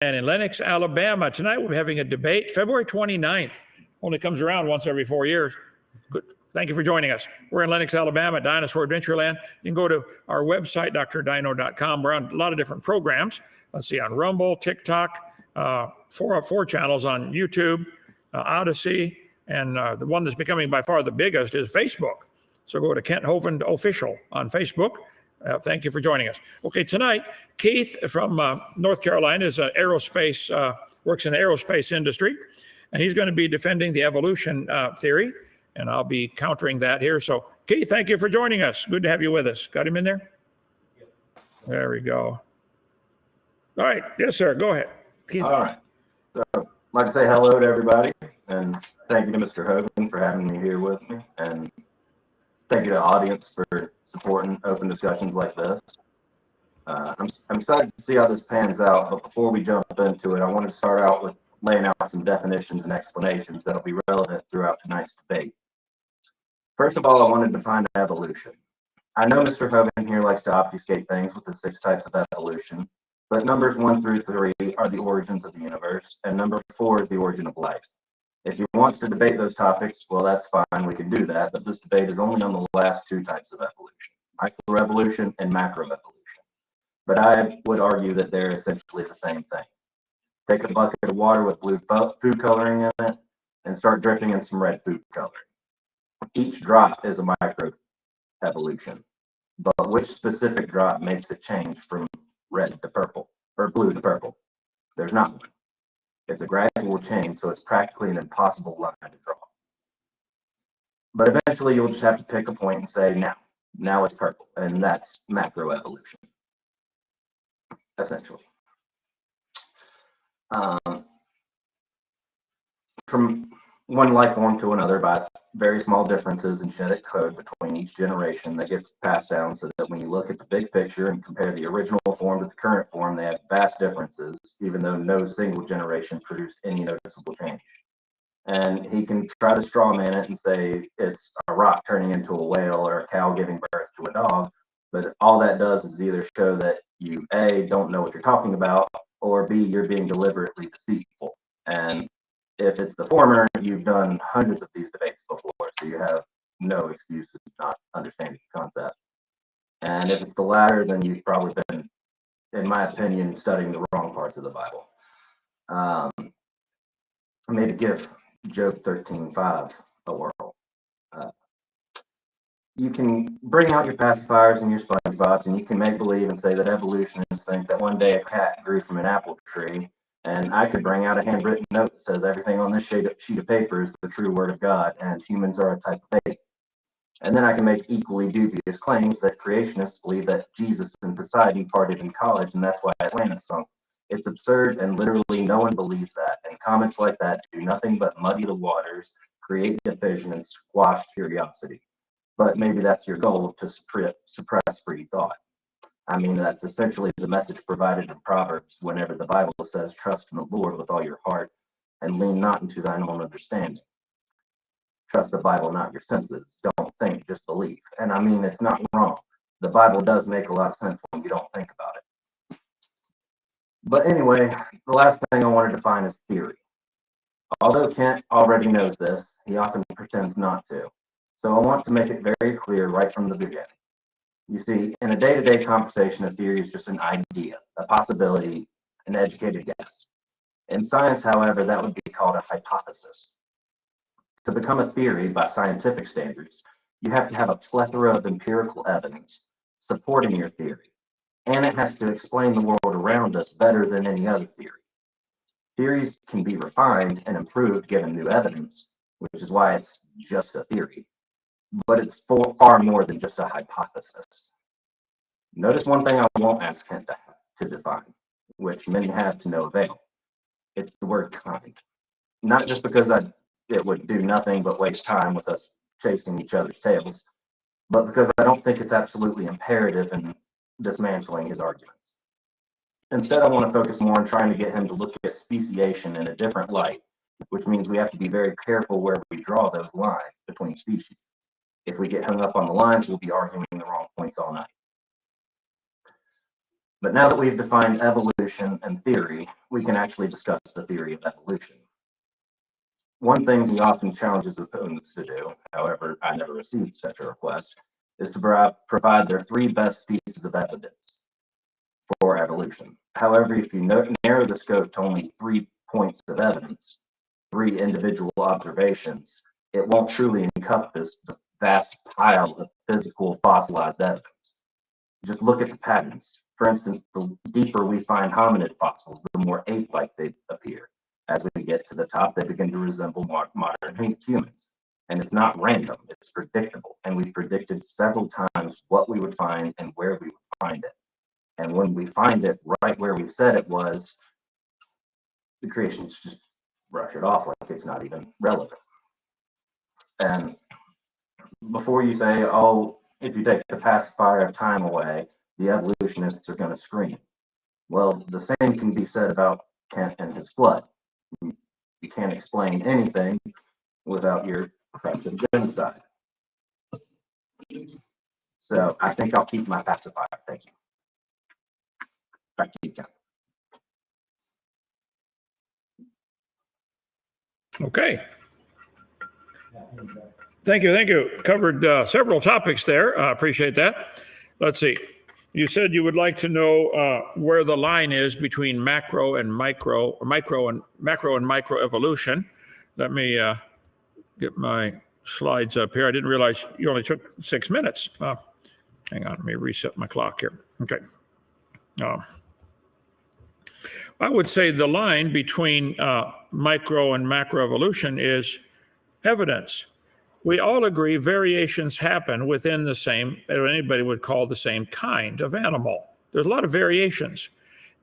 And in Lenox, Alabama, tonight we're having a debate, February 29th. Only comes around once every 4 years. Good. Thank you for joining us. We're in Lenox, Alabama, Dinosaur Adventure Land. You can go to our website, Dr.Dino.com. We're on a lot of different programs. Let's see, on Rumble, TikTok, four channels on YouTube, Odyssey, and the one that's becoming by far the biggest is Facebook. So go to Kent Hovind Official on Facebook. Thank you for joining us. Okay, tonight, Keith from North Carolina is an aerospace, works in the aerospace industry, and he's going to be defending the evolution theory, and I'll be countering that here. So, Keith, thank you for joining us. Good to have you with us. Got him in there? There we go. All right. Yes, sir. Go ahead, Keith. All right. So, I'd like to say hello to everybody, and thank you to Mr. Hovind for having me here with me, and thank you to the audience for supporting open discussions like this. I'm excited to see how this pans out, but before we jump into it, I want to start out with laying out some definitions and explanations that'll be relevant throughout tonight's debate. First of all, I want to define evolution. I know Mr. Hovind here likes to obfuscate things with the 6 types of evolution, but numbers 1 through 3 are the origins of the universe, and number 4 is the origin of life. If you want to debate those topics, well, that's fine, we can do that, but this debate is only on the last 2 types of evolution, microevolution and macroevolution. But I would argue that they're essentially the same thing. Take a bucket of water with blue food coloring in it and start dripping in some red food coloring. Each drop is a microevolution, but which specific drop makes it change from red to purple, or blue to purple? There's not one. It's a gradual change, so it's practically an impossible line to draw. But eventually you'll just have to pick a point and say, now it's purple, and that's macroevolution, essentially. From one life form to another by very small differences in genetic code between each generation that gets passed down, so that when you look at the big picture and compare the original form to the current form, they have vast differences, even though no single generation produced any noticeable change. And he can try to straw man it and say it's a rock turning into a whale or a cow giving birth to a dog, but all that does is either show that you, A, don't know what you're talking about, or B, you're being deliberately deceitful. And if it's the former, you've done hundreds of these debates before, so you have no excuses not understanding the concept. And if it's the latter, then you've probably been, in my opinion, studying the wrong parts of the Bible. I made a give Job 13:5 a whirl. You can bring out your pacifiers and your SpongeBobs, and you can make believe and say that evolutionists think that one day a cat grew from an apple tree, and I could bring out a handwritten note that says everything on this sheet of paper is the true word of God, and humans are a type of bait. And then I can make equally dubious claims that creationists believe that Jesus and Poseidon parted in college, and that's why Atlantis sunk. It's absurd, and literally no one believes that, and comments like that do nothing but muddy the waters, create division, and squash curiosity. But maybe that's your goal, to suppress free thought. I mean, that's essentially the message provided in Proverbs whenever the Bible says, trust in the Lord with all your heart and lean not into thine own understanding. Trust the Bible, not your senses. Don't think, just believe. And I mean, it's not wrong. The Bible does make a lot of sense when you don't think about it. But anyway, the last thing I want to define is theory. Although Kent already knows this, he often pretends not to. So I want to make it very clear right from the beginning. You see, in a day-to-day conversation, a theory is just an idea, a possibility, an educated guess. In science, however, that would be called a hypothesis. To become a theory by scientific standards, you have to have a plethora of empirical evidence supporting your theory, and it has to explain the world around us better than any other theory. Theories can be refined and improved given new evidence, which is why it's just a theory. But it's far more than just a hypothesis. Notice one thing I won't ask Kent to define, which many have to no avail. It's the word kind. Not just because it would do nothing but waste time with us chasing each other's tails, but because I don't think it's absolutely imperative in dismantling his arguments. Instead, I want to focus more on trying to get him to look at speciation in a different light, which means we have to be very careful where we draw those lines between species. If we get hung up on the lines, we'll be arguing the wrong points all night. But now that we've defined evolution and theory, we can actually discuss the theory of evolution. One thing he often challenges opponents to do, however, I never received such a request, is to provide their 3 best pieces of evidence for evolution. However, if you narrow the scope to only 3 points of evidence, 3 individual observations, it won't truly encompass the vast pile of physical fossilized evidence. Just look at the patterns. For instance, the deeper we find hominid fossils, the more ape-like they appear. As we get to the top, they begin to resemble modern humans. And it's not random, it's predictable. And we predicted several times what we would find and where we would find it. And when we find it right where we said it was, the creationists just brush it off like it's not even relevant. And before you say, oh, if you take the pacifier of time away, the evolutionists are going to scream. Well, the same can be said about Kent and his flood. You can't explain anything without your presumptive genocide. So I think I'll keep my pacifier. Thank you. Back to you, Kent. Okay. Thank you. Covered several topics there. Appreciate that. Let's see. You said you would like to know where the line is between macro and micro, or macro and micro evolution. Let me get my slides up here. I didn't realize you only took 6 minutes. Hang on, let me reset my clock here. Okay. I would say the line between micro and macro evolution is evidence. We all agree variations happen within the same, what anybody would call the same kind of animal. There's a lot of variations.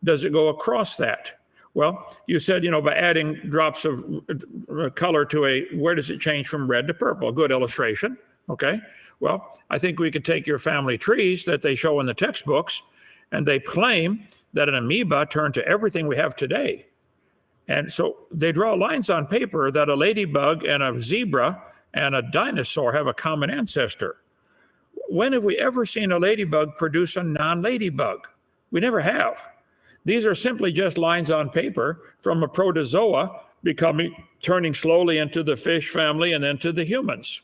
Does it go across that? Well, you said, by adding drops of color to where does it change from red to purple? Good illustration, okay? Well, I think we could take your family trees that they show in the textbooks, and they claim that an amoeba turned to everything we have today. And so they draw lines on paper that a ladybug and a zebra and a dinosaur have a common ancestor. When have we ever seen a ladybug produce a non-ladybug? We never have. These are simply just lines on paper from a protozoa turning slowly into the fish family and then to the humans.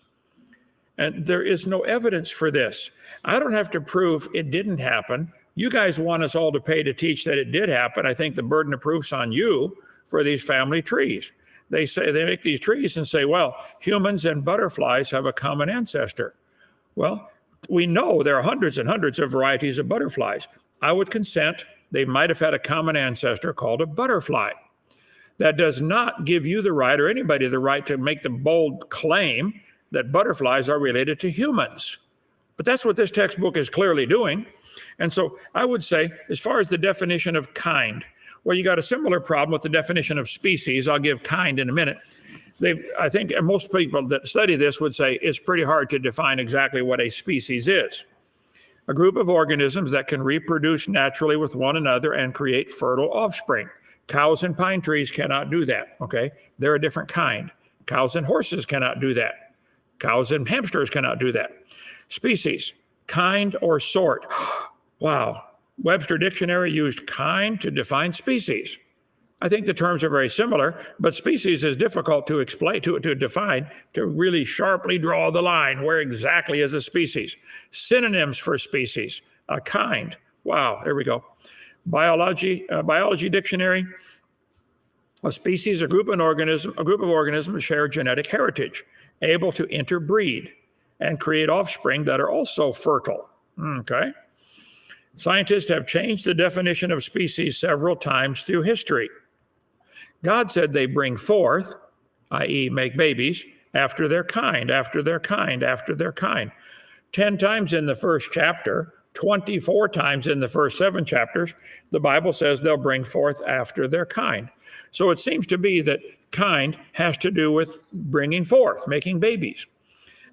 And there is no evidence for this. I don't have to prove it didn't happen. You guys want us all to pay to teach that it did happen. I think the burden of proof's on you for these family trees. They make these trees and say, well, humans and butterflies have a common ancestor. Well, we know there are hundreds and hundreds of varieties of butterflies. I would consent they might have had a common ancestor called a butterfly. That does not give you the right, or anybody the right, to make the bold claim that butterflies are related to humans. But that's what this textbook is clearly doing. And so I would say, as far as the definition of kind, well, you got a similar problem with the definition of species. I'll give kind in a minute. I think most people that study this would say it's pretty hard to define exactly what a species is. A group of organisms that can reproduce naturally with one another and create fertile offspring. Cows and pine trees cannot do that, okay? They're a different kind. Cows and horses cannot do that. Cows and hamsters cannot do that. Species, kind or sort. Wow. Webster Dictionary used kind to define species. I think the terms are very similar, but species is difficult to explain, to define, to really sharply draw the line. Where exactly is a species? Synonyms for species, a kind. Wow, there we go. Biology Dictionary. A species, a group of organisms share genetic heritage, able to interbreed and create offspring that are also fertile. Okay. Scientists have changed the definition of species several times through history. God said they bring forth, i.e. make babies, after their kind, after their kind, after their kind. 10 times in the first chapter, 24 times in the first 7 chapters, the Bible says they'll bring forth after their kind. So it seems to be that kind has to do with bringing forth, making babies.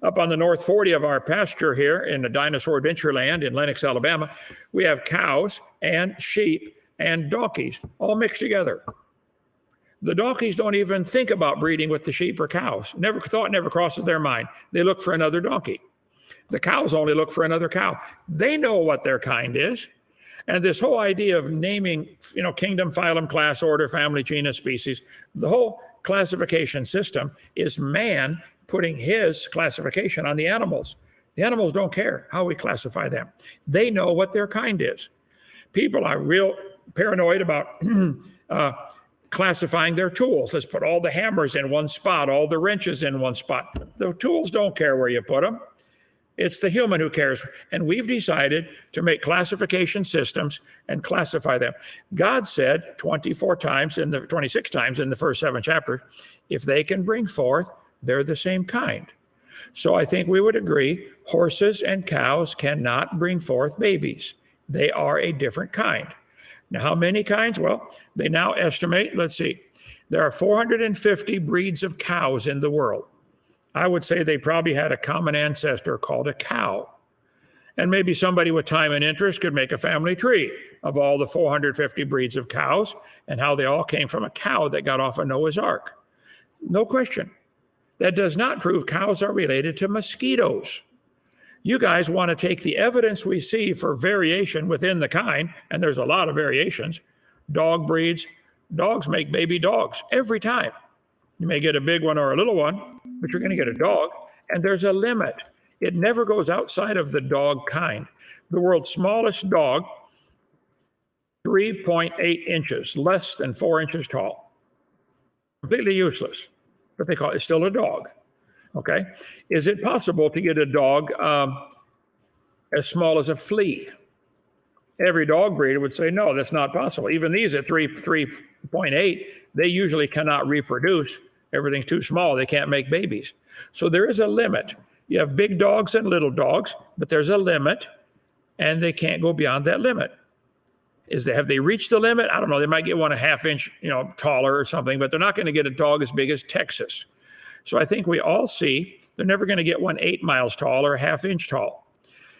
Up on the North 40 of our pasture here in the Dinosaur Adventure Land in Lenox, Alabama, we have cows and sheep and donkeys all mixed together. The donkeys don't even think about breeding with the sheep or cows. Never crosses their mind. They look for another donkey. The cows only look for another cow. They know what their kind is. And this whole idea of naming, kingdom, phylum, class, order, family, genus, species, the whole classification system is man putting his classification on the animals. The animals don't care how we classify them. They know what their kind is. People are real paranoid about classifying their tools. Let's put all the hammers in one spot, all the wrenches in one spot. The tools don't care where you put them. It's the human who cares. And we've decided to make classification systems and classify them. God said 26 times in the first 7 chapters, if they can bring forth, they're the same kind. So I think we would agree horses and cows cannot bring forth babies. They are a different kind. Now, how many kinds? Well, they now estimate, let's see, there are 450 breeds of cows in the world. I would say they probably had a common ancestor called a cow. And maybe somebody with time and interest could make a family tree of all the 450 breeds of cows and how they all came from a cow that got off of Noah's Ark. No question. That does not prove cows are related to mosquitoes. You guys want to take the evidence we see for variation within the kind, and there's a lot of variations. Dog breeds, dogs make baby dogs every time. You may get a big one or a little one, but you're going to get a dog, and there's a limit. It never goes outside of the dog kind. The world's smallest dog, 3.8 inches, less than 4 inches tall. Completely useless, but they call it still a dog. Okay, is it possible to get a dog as small as a flea? Every dog breeder would say, no, that's not possible. Even these at 3.8, they usually cannot reproduce. Everything's too small. They can't make babies. So there is a limit. You have big dogs and little dogs, but there's a limit, and they can't go beyond that limit. Have they reached the limit? I don't know. They might get one a half inch, taller or something, but they're not going to get a dog as big as Texas. So I think we all see they're never going to get one 8 miles tall or a half inch tall.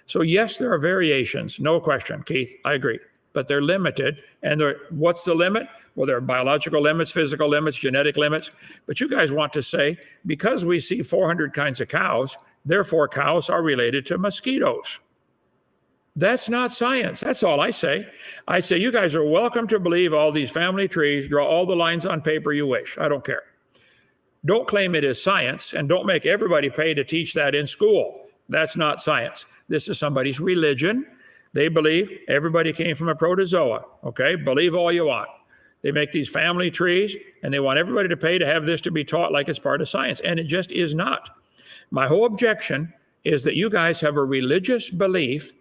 So yes, there are variations, no question, Keith, I agree, but they're limited. And what's the limit? Well, there are biological limits, physical limits, genetic limits. But you guys want to say, because we see 400 kinds of cows, therefore cows are related to mosquitoes. That's not science. That's all I say. I say you guys are welcome to believe all these family trees, draw all the lines on paper you wish. I don't care. Don't claim it is science, and don't make everybody pay to teach that in school. That's not science. This is somebody's religion. They believe everybody came from a protozoa, okay? Believe all you want. They make these family trees, and they want everybody to pay to have this to be taught like it's part of science, and it just is not. My whole objection is that you guys have a religious belief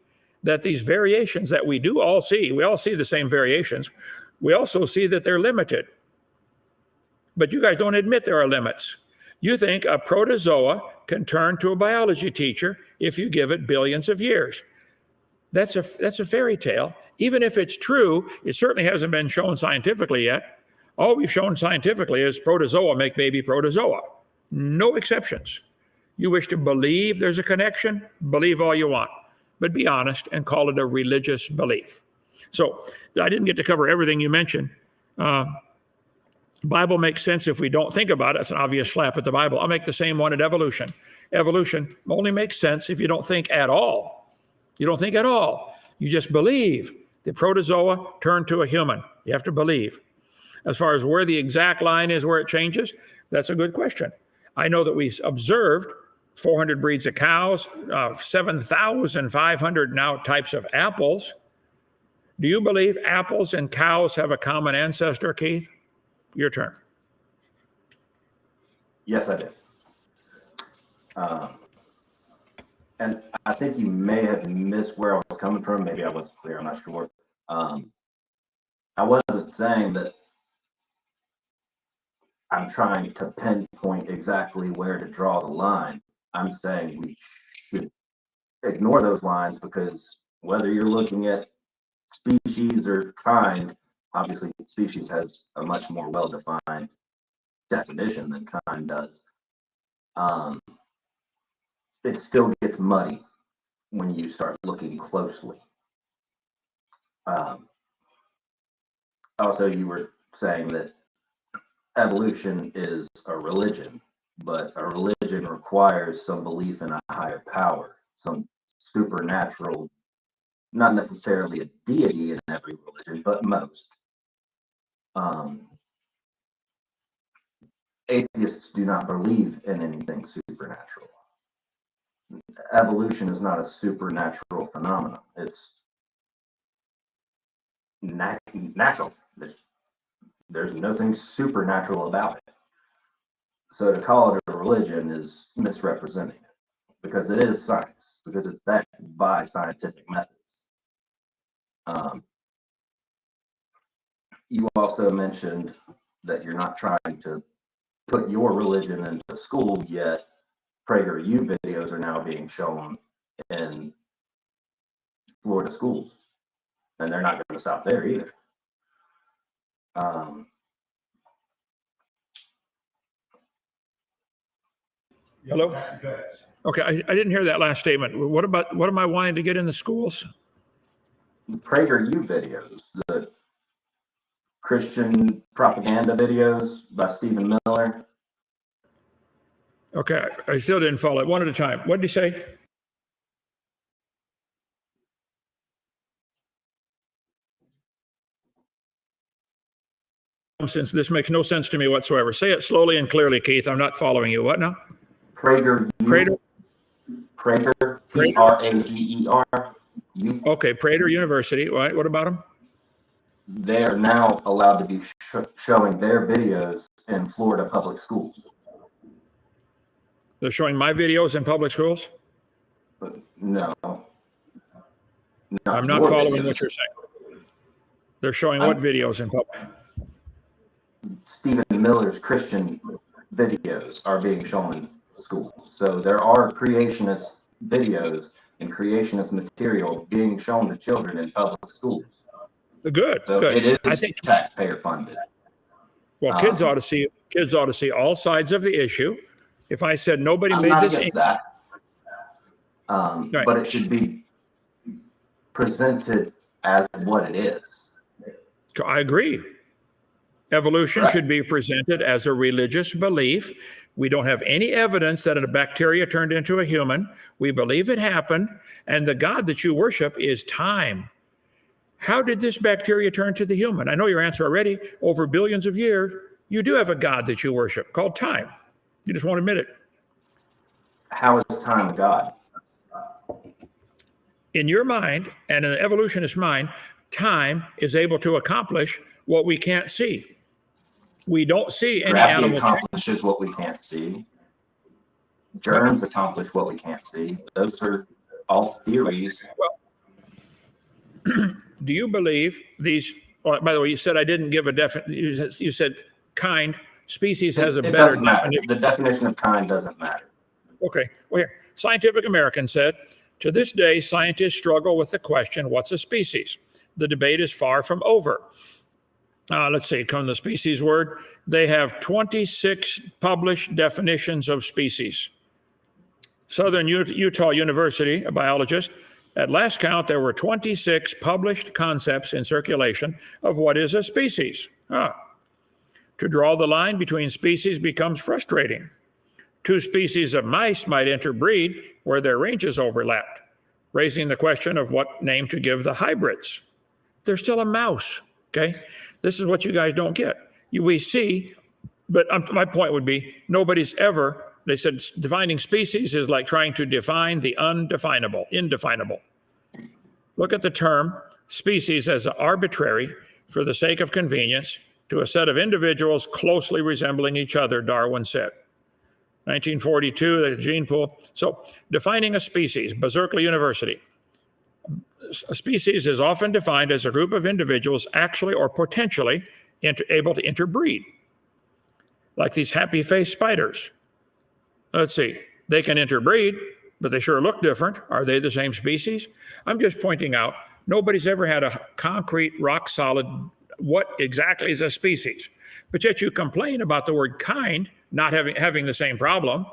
that these variations that we all see the same variations. We also see that they're limited. But you guys don't admit there are limits. You think a protozoa can turn to a biology teacher if you give it billions of years. That's a fairy tale. Even if it's true, it certainly hasn't been shown scientifically yet. All we've shown scientifically is protozoa make baby protozoa. No exceptions. You wish to believe there's a connection? Believe all you want. But be honest and call it a religious belief. So I didn't get to cover everything you mentioned. Bible makes sense if we don't think about it. It's an obvious slap at the Bible. I'll make the same one at evolution. Evolution only makes sense if you don't think at all. You don't think at all. You just believe. The protozoa turned to a human. You have to believe. As far as where the exact line is where it changes, that's a good question. I know that we observed 400 breeds of cows, 7,500 now types of apples. Do you believe apples and cows have a common ancestor, Keith? Your turn. Yes, I do. And I think you may have missed where I was coming from. Maybe I wasn't clear. I'm not sure. I wasn't saying that I'm trying to pinpoint exactly where to draw the line. I'm saying we should ignore those lines because whether you're looking at species or kind, obviously species has a much more well-defined definition than kind does. It still gets muddy when you start looking closely. Also, you were saying that evolution is a religion, but a religion requires some belief in a higher power, some supernatural not necessarily a deity in every religion, but most. Atheists do not believe in anything supernatural. Evolution is not a supernatural phenomenon. It's natural. There's nothing supernatural about it. So to call it a religion is misrepresenting it, because it is science, because it's backed by scientific methods. You also mentioned that you're not trying to put your religion into school, yet PragerU videos are now being shown in Florida schools, and they're not going to stop there either. Hello? Okay, I didn't hear that last statement. What am I wanting to get in the schools? PragerU videos, the Christian propaganda videos by Stephen Miller. Okay, I still didn't follow it. One at a time. What did he say? Since this makes no sense to me whatsoever. Say it slowly and clearly, Keith. I'm not following you. What now? PragerU. Prater? Prager, Prager. Okay, Prater University. Right. What about them? They are now allowed to be showing their videos in Florida public schools. They're showing my videos in public schools? But no. I'm not following what you're saying. They're showing what videos in public? Stephen Miller's Christian videos are being shown in schools. So there are creationist videos and creationist material being shown to children in public schools. Good. So good. it is I think taxpayer funded. Well, kids ought to see all sides of the issue. If I said nobody I'm made not this, against that. Right. But it should be presented as what it is. I agree. Evolution Correct. should be presented as a religious belief. We don't have any evidence that a bacteria turned into a human. We believe it happened, and the God that you worship is time. How did this bacteria turn to the human? I know your answer already. Over billions of years, you do have a God that you worship called time. You just won't admit it. How is time a God? In your mind and in the evolutionist mind, time is able to accomplish what we can't see. We don't see any Gravity animal change. accomplishes what we can't see. Germs accomplish what we can't see. Those are all theories. Do you believe these? Oh, by the way, you said I didn't give a definition. You said kind. Species has a better definition. The definition of kind doesn't matter. Okay. Well, here, Scientific American said, to this day, scientists struggle with the question, what's a species? The debate is far from over. Let's see, come the species word. They have 26 published definitions of species. Southern Utah University, a biologist, at last count, there were 26 published concepts in circulation of what is a species. To draw the line between species becomes frustrating. Two species of mice might interbreed where their ranges overlapped, raising the question of what name to give the hybrids. They're still a mouse, okay? This is what you guys don't get. We see, but my point would be, nobody's ever, they said defining species is like trying to define the undefinable, indefinable. Look at the term species as arbitrary for the sake of convenience to a set of individuals closely resembling each other, Darwin said. 1942, the gene pool. So defining a species, Berkeley University. A species is often defined as a group of individuals actually or potentially able to interbreed, like these happy-faced spiders. Let's see, they can interbreed, but they sure look different. Are they the same species? I'm just pointing out, nobody's ever had a concrete, rock-solid, what exactly is a species? But yet you complain about the word kind not having the same problem.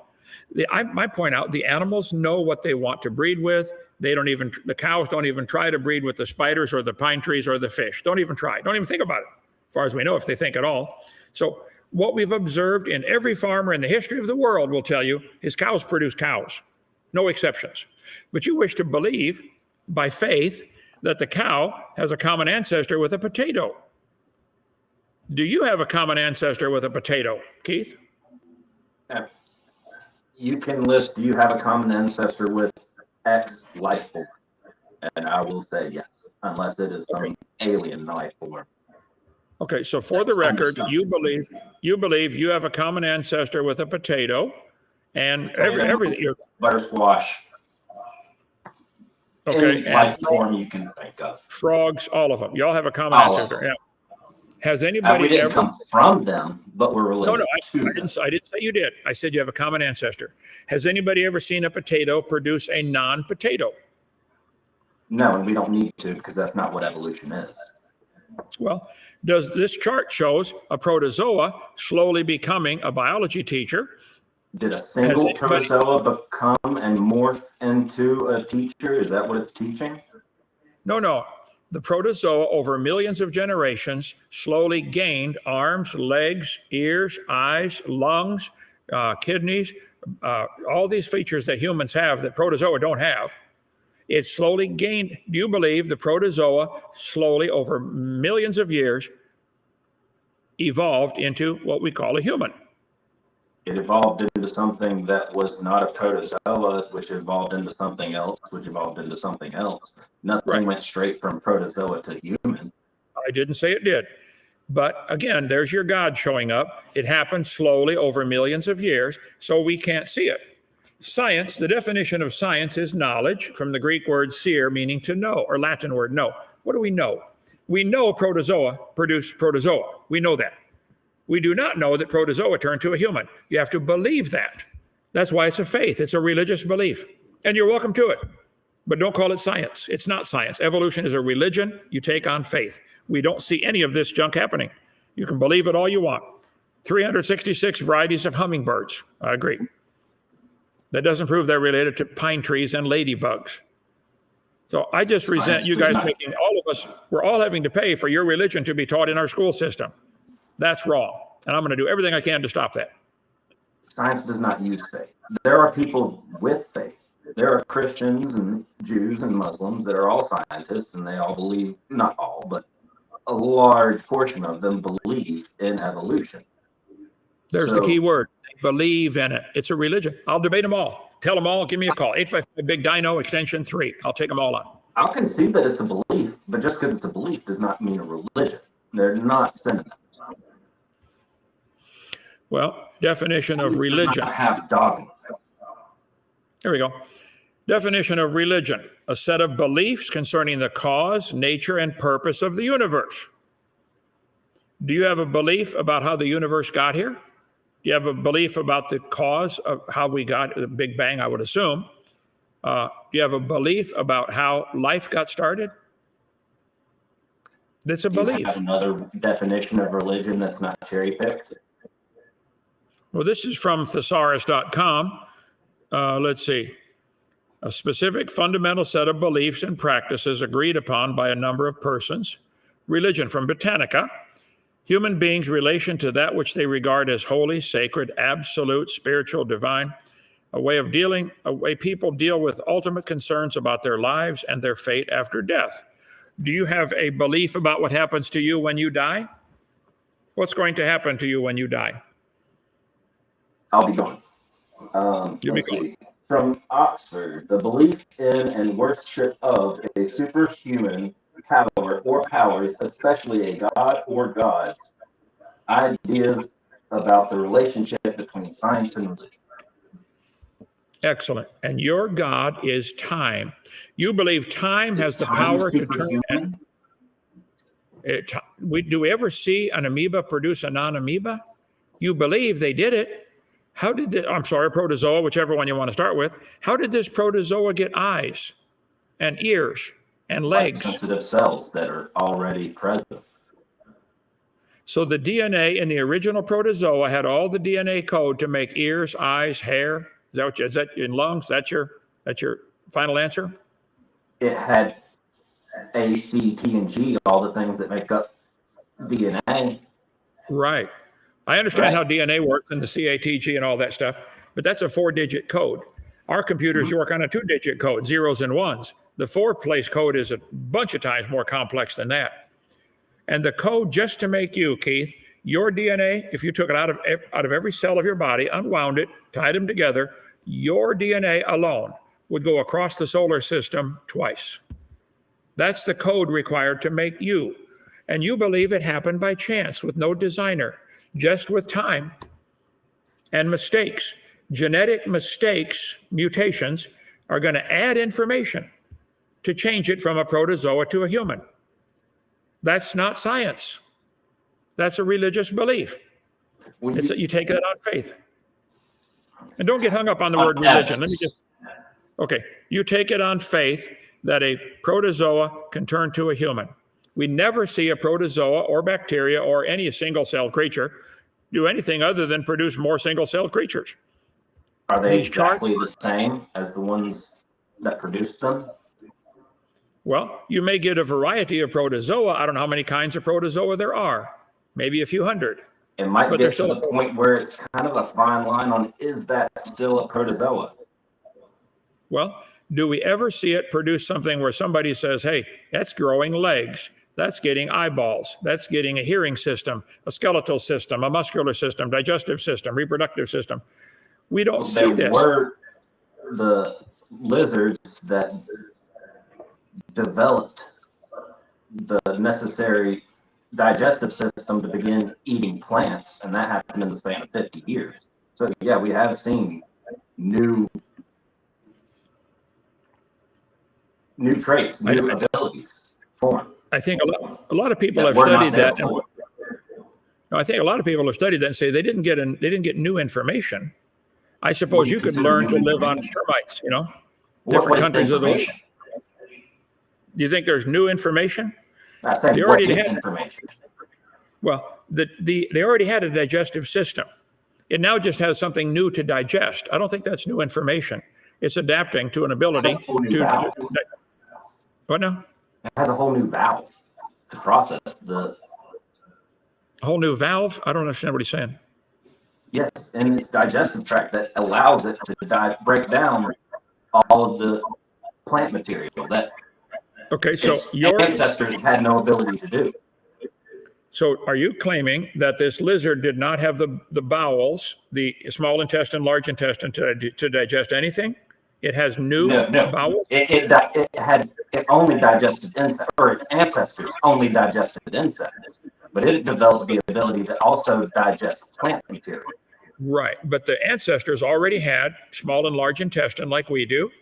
I point out the animals know what they want to breed with. The cows don't even try to breed with the spiders or the pine trees or the fish. Don't even try. Don't even think about it, as far as we know, if they think at all. So what we've observed in every farmer in the history of the world will tell you is cows produce cows, no exceptions. But you wish to believe by faith that the cow has a common ancestor with a potato. Do you have a common ancestor with a potato, Keith? You can list, do you have a common ancestor with X life form? And I will say yes, unless it is some alien life form. Okay, so for the record, you believe you have a common ancestor with a potato, and everything. Butter squash. Okay, Any life form you can think of. Frogs, all of them. You all have a common All ancestor. Yeah. Has we anybody didn't ever? come from them, but we're related to them. I didn't say you did. I said you have a common ancestor. Has anybody ever seen a potato produce a non-potato? No, and we don't need to because that's not what evolution is. Well, this chart shows a protozoa slowly becoming a biology teacher. Did a single protozoa become and morph into a teacher? Is that what it's teaching? No. The protozoa, over millions of generations, slowly gained arms, legs, ears, eyes, lungs, kidneys, all these features that humans have that protozoa don't have. It slowly gained. Do you believe the protozoa slowly, over millions of years, evolved into what we call a human? It evolved into something that was not a protozoa, which evolved into something else, which evolved into something else. Nothing went straight from protozoa to human. I didn't say it did. But again, there's your God showing up. It happened slowly over millions of years, so we can't see it. Science, the definition of science is knowledge, from the Greek word seer, meaning to know, or Latin word know. What do we know? We know protozoa produced protozoa. We know that. We do not know that protozoa turned to a human. You have to believe that. That's why it's a faith. It's a religious belief. And you're welcome to it. But don't call it science. It's not science. Evolution is a religion you take on faith. We don't see any of this junk happening. You can believe it all you want. 366 varieties of hummingbirds. I agree. That doesn't prove they're related to pine trees and ladybugs. So I just resent you guys making all of us, we're all having to pay for your religion to be taught in our school system. That's wrong. And I'm going to do everything I can to stop that. Science does not use faith. There are people with faith. There are Christians and Jews and Muslims that are all scientists, and they all believe, not all, but a large portion of them believe in evolution. There's the key word. Believe in it. It's a religion. I'll debate them all. Tell them all. Give me a call. 855 BIG-DINO extension 3. I'll take them all on. I'll concede that it's a belief, but just because it's a belief does not mean a religion. They're not synonyms. Well, definition of religion. Have dogma. Here we go. Definition of religion: a set of beliefs concerning the cause, nature, and purpose of the universe. Do you have a belief about how the universe got here? Do you have a belief about the cause of how we got the Big Bang, I would assume? Do you have a belief about how life got started? That's a belief. Do you have another definition of religion that's not cherry-picked? Well, this is from thesaurus.com. Let's see. A specific fundamental set of beliefs and practices agreed upon by a number of persons. Religion, from Britannica. Human beings' relation to that which they regard as holy, sacred, absolute, spiritual, divine. A way people deal with ultimate concerns about their lives and their fate after death. Do you have a belief about what happens to you when you die? What's going to happen to you when you die? I'll be gone. From Oxford, the belief in and worship of a superhuman power or powers, especially a god or gods, ideas about the relationship between science and religion. Excellent. And your God is time. You believe time has the power to turn. Do we ever see an amoeba produce a non-amoeba? You believe they did it. How did a protozoa, whichever one you want to start with, how did this protozoa get eyes and ears and legs? Sensitive cells that are already present. So the DNA in the original protozoa had all the DNA code to make ears, eyes, hair. Is that in lungs? That's your final answer? It had A, C, T, and G, all the things that make up DNA. Right. I understand how DNA works and the CATG and all that stuff, but that's a 4-digit code. Our computers work on a 2-digit code, zeros and ones. The 4-place code is a bunch of times more complex than that. And the code just to make you, Keith, your DNA, if you took it out of every cell of your body, unwound it, tied them together, your DNA alone would go across the solar system twice. That's the code required to make you. And you believe it happened by chance with no designer, just with time and mistakes. Genetic mistakes, mutations, are going to add information to change it from a protozoa to a human. That's not science. That's a religious belief. You take that on faith. And don't get hung up on the word religion. Okay, you take it on faith that a protozoa can turn to a human. We never see a protozoa or bacteria or any single-celled creature do anything other than produce more single-celled creatures. Are they exactly the same as the ones that produced them? Well, you may get a variety of protozoa. I don't know how many kinds of protozoa there are. Maybe a few hundred. It might get to the point where it's kind of a fine line on, is that still a protozoa? Well, do we ever see it produce something where somebody says, hey, that's growing legs, that's getting eyeballs, that's getting a hearing system, a skeletal system, a muscular system, digestive system, reproductive system? We don't see this. There were the lizards that developed the necessary digestive system to begin eating plants, and that happened in the span of 50 years. So yeah, we have seen new traits, new abilities form. I think a lot of people have studied that. No, I think a lot of people have studied that and say they didn't get new information. I suppose you could learn to live on termites, different countries of the world. Do you think there's new information? They already had information. Well, they already had a digestive system. It now just has something new to digest. I don't think that's new information. It's adapting to an ability to. What now? It has a whole new valve to process the. A whole new valve? I don't understand what he's saying. Yes, in its digestive tract that allows it to break down all of the plant material that. Okay, so your ancestors had no ability to do. So are you claiming that this lizard did not have the bowels, the small intestine, large intestine to digest anything? It has new bowels? It only digested insects, or its ancestors only digested insects, but it developed the ability to also digest plant material. Right, but the ancestors already had small and large intestine like we do.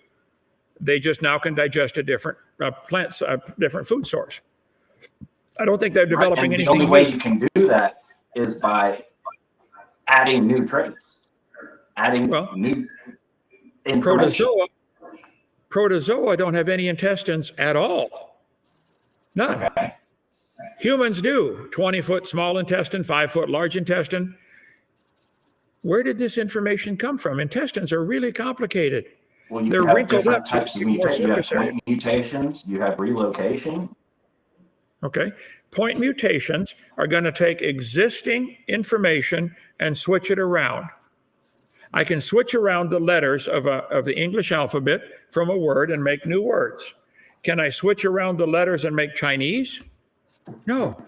They just now can digest a different different food source. I don't think they're developing anything. The only way you can do that is by adding new traits, adding new information. Protozoa don't have any intestines at all. None. Okay. Humans do. 20-foot small intestine, 5-foot large intestine. Where did this information come from? Intestines are really complicated. Well, they're wrinkled up. Types of mutations. You have point mutations. You have relocation. Okay. Point mutations are going to take existing information and switch it around. I can switch around the letters of the English alphabet from a word and make new words. Can I switch around the letters and make Chinese? No.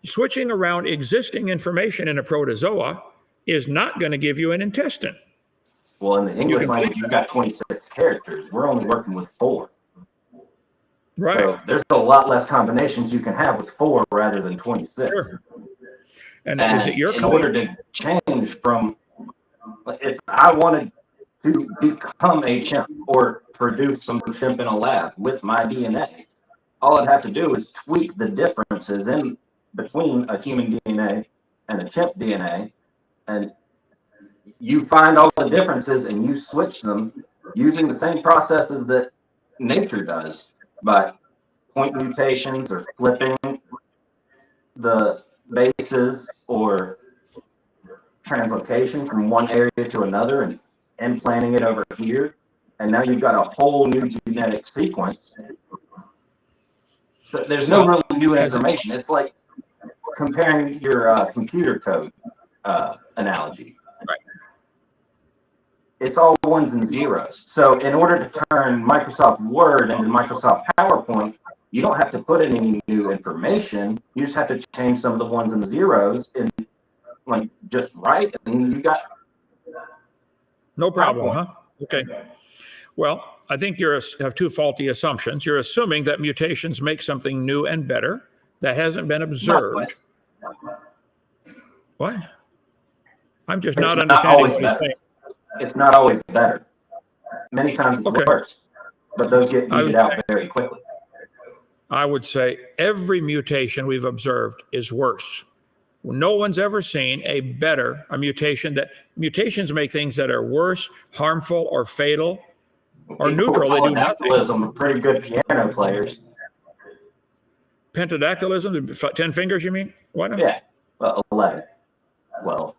Switching around existing information in a protozoa is not going to give you an intestine. Well, in the English language, you've got 26 characters. We're only working with 4. Right. So there's a lot less combinations you can have with 4 rather than 26. Sure. And is it your in order to change from, if I wanted to become a chimp or produce some chimp in a lab with my DNA, all I'd have to do is tweak the differences in between a human DNA and a chimp DNA, and you find all the differences and you switch them using the same processes that nature does by point mutations or flipping the bases or translocation from one area to another and implanting it over here. And now you've got a whole new genetic sequence. So there's no really new information. It's like comparing your computer code analogy. Right. it's all ones and zeros. So in order to turn Microsoft Word into Microsoft PowerPoint, you don't have to put in any new information. You just have to change some of the ones and zeros in like just right, and you got no problem, PowerPoint. huh? Okay. Well, I think you have two faulty assumptions. You're assuming that mutations make something new and better. That hasn't been observed. What? I'm just not understanding what he's saying. It's not always better. Many times it's worse, but those get weeded out very quickly. I would say every mutation we've observed is worse. No one's ever seen a mutation mutations make things that are worse, harmful, or fatal, or neutral. They do nothing. Pentadactylism are pretty good piano players. Pentadactylism, 10 fingers, you mean? Why not? Yeah, well, 11. Well,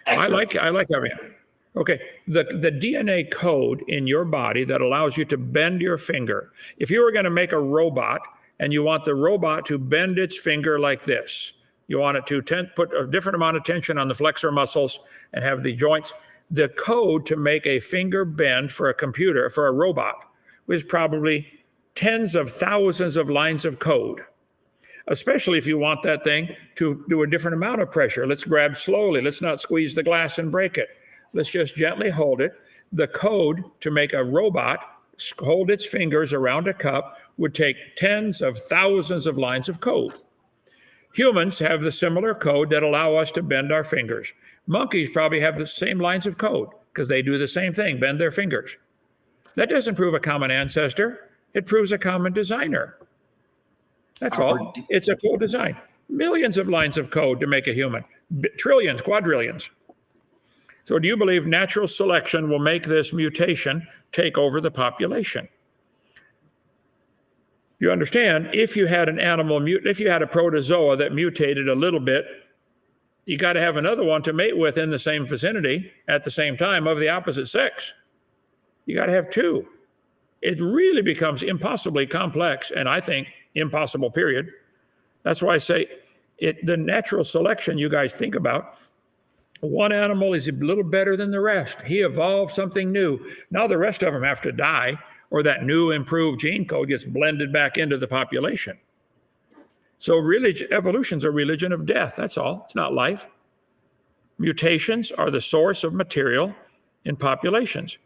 I like having it. Okay, the DNA code in your body that allows you to bend your finger. If you were going to make a robot and you want the robot to bend its finger like this, you want it to put a different amount of tension on the flexor muscles and have the joints. The code to make a finger bend for a computer, for a robot, was probably tens of thousands of lines of code, especially if you want that thing to do a different amount of pressure. Let's grab slowly. Let's not squeeze the glass and break it. Let's just gently hold it. The code to make a robot hold its fingers around a cup would take tens of thousands of lines of code. Humans have the similar code that allow us to bend our fingers. Monkeys probably have the same lines of code because they do the same thing, bend their fingers. That doesn't prove a common ancestor. It proves a common designer. That's all. It's a cool design. Millions of lines of code to make a human. Trillions, quadrillions. So do you believe natural selection will make this mutation take over the population? You understand, if you had an animal if you had a protozoa that mutated a little bit, you got to have another one to mate with in the same vicinity at the same time of the opposite sex. You got to have two. It really becomes impossibly complex, and I think impossible, period. That's why I say the natural selection you guys think about, one animal is a little better than the rest. He evolved something new. Now the rest of them have to die, or that new improved gene code gets blended back into the population. So evolution's a religion of death, that's all. It's not life. Mutations are the source of material in populations.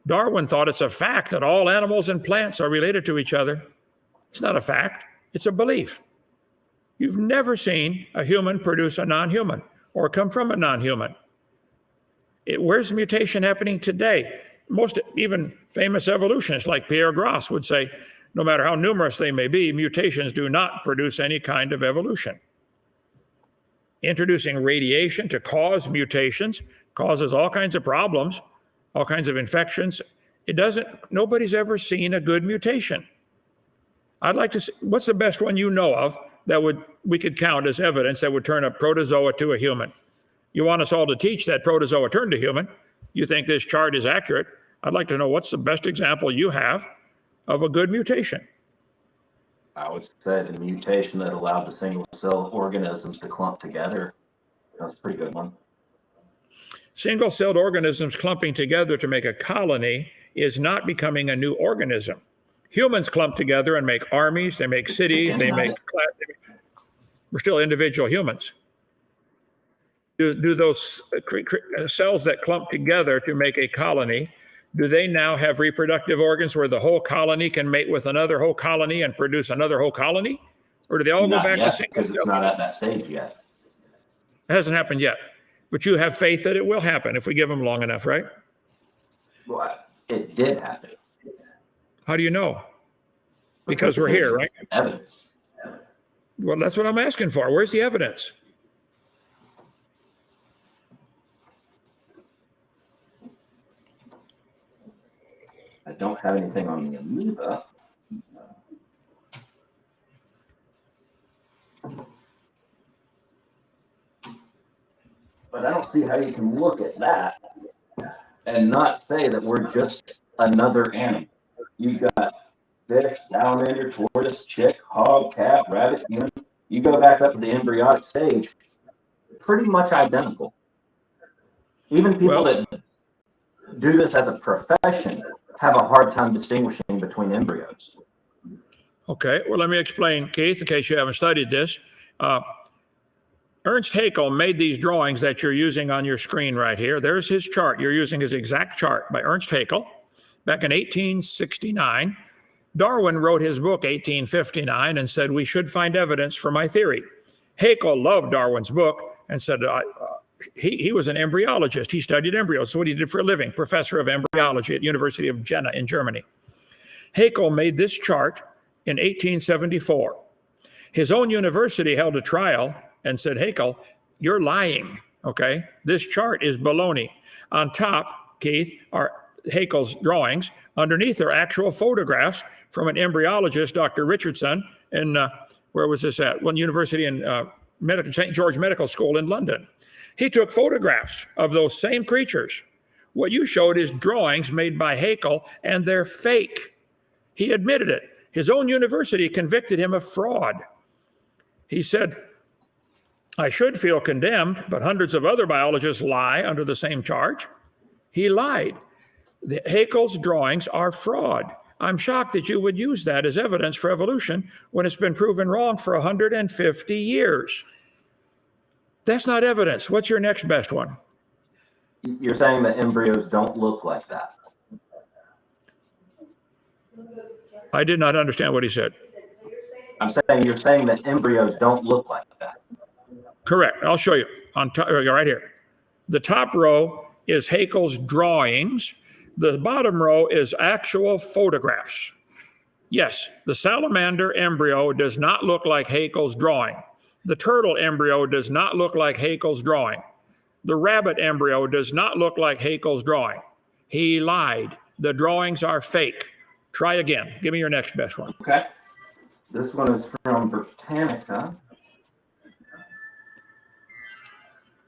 Darwin thought it's a fact that all animals and plants are related to each other. It's not a fact, it's a belief. You've never seen a human produce a non-human or come from a non-human. Where's mutation happening today? Most even famous evolutionists like Pierre Gross would say, no matter how numerous they may be, mutations do not produce any kind of evolution. Introducing radiation to cause mutations causes all kinds of problems, all kinds of infections. Nobody's ever seen a good mutation. I'd like to see, what's the best one you know of that we could count as evidence that would turn a protozoa to a human? You want us all to teach that protozoa turned to human. You think this chart is accurate. I'd like to know what's the best example you have of a good mutation. I would say the mutation that allowed the single cell organisms to clump together. That's a pretty good one. Single-celled organisms clumping together to make a colony is not becoming a new organism. Humans clump together and make armies, they make cities, we're still individual humans. Do those cells that clump together to make a colony, do they now have reproductive organs where the whole colony can mate with another whole colony and produce another whole colony? Or do they all go back to single cell? Because it's not at that stage yet. It hasn't happened yet. But you have faith that it will happen if we give them long enough, right? Well, it did happen. How do you know? Because we're here, right? Evidence. Well, that's what I'm asking for. Where's the evidence? I don't have anything on the amoeba. But I don't see how you can look at that and not say that we're just another animal. You've got fish, salamander, tortoise, chick, hog, cat, rabbit, human. You go back up to the embryonic stage, pretty much identical. Even people that do this as a profession have a hard time distinguishing between embryos. Okay, well, let me explain, Keith, in case you haven't studied this. Ernst Haeckel made these drawings that you're using on your screen right here. There's his chart. You're using his exact chart by Ernst Haeckel back in 1869. Darwin wrote his book 1859 and said, we should find evidence for my theory. Haeckel loved Darwin's book and said, he was an embryologist. He studied embryos. That's what he did for a living, professor of embryology at University of Jena in Germany. Haeckel made this chart in 1874. His own university held a trial and said, Haeckel, you're lying, okay? This chart is baloney. On top, Keith, are Haeckel's drawings. Underneath are actual photographs from an embryologist, Dr. Richardson, in, where was this at? One university in St. George Medical School in London. He took photographs of those same creatures. What you showed is drawings made by Haeckel, and they're fake. He admitted it. His own university convicted him of fraud. He said, I should feel condemned, but hundreds of other biologists lie under the same charge. He lied. Haeckel's drawings are fraud. I'm shocked that you would use that as evidence for evolution when it's been proven wrong for 150 years. That's not evidence. What's your next best one? You're saying that embryos don't look like that. I did not understand what he said. I'm saying you're saying that embryos don't look like that. Correct. I'll show you on top, right here. The top row is Haeckel's drawings. The bottom row is actual photographs. Yes, the salamander embryo does not look like Haeckel's drawing. The turtle embryo does not look like Haeckel's drawing. The rabbit embryo does not look like Haeckel's drawing. He lied. The drawings are fake. Try again. Give me your next best one. Okay. This one is from Britannica.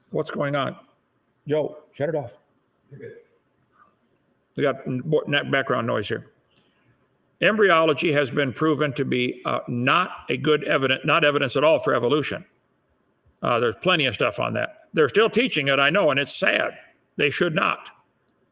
What's going on? Joe, shut it off. We got background noise here. Embryology has been proven to be not evidence at all for evolution. There's plenty of stuff on that. They're still teaching it, I know, and it's sad. They should not.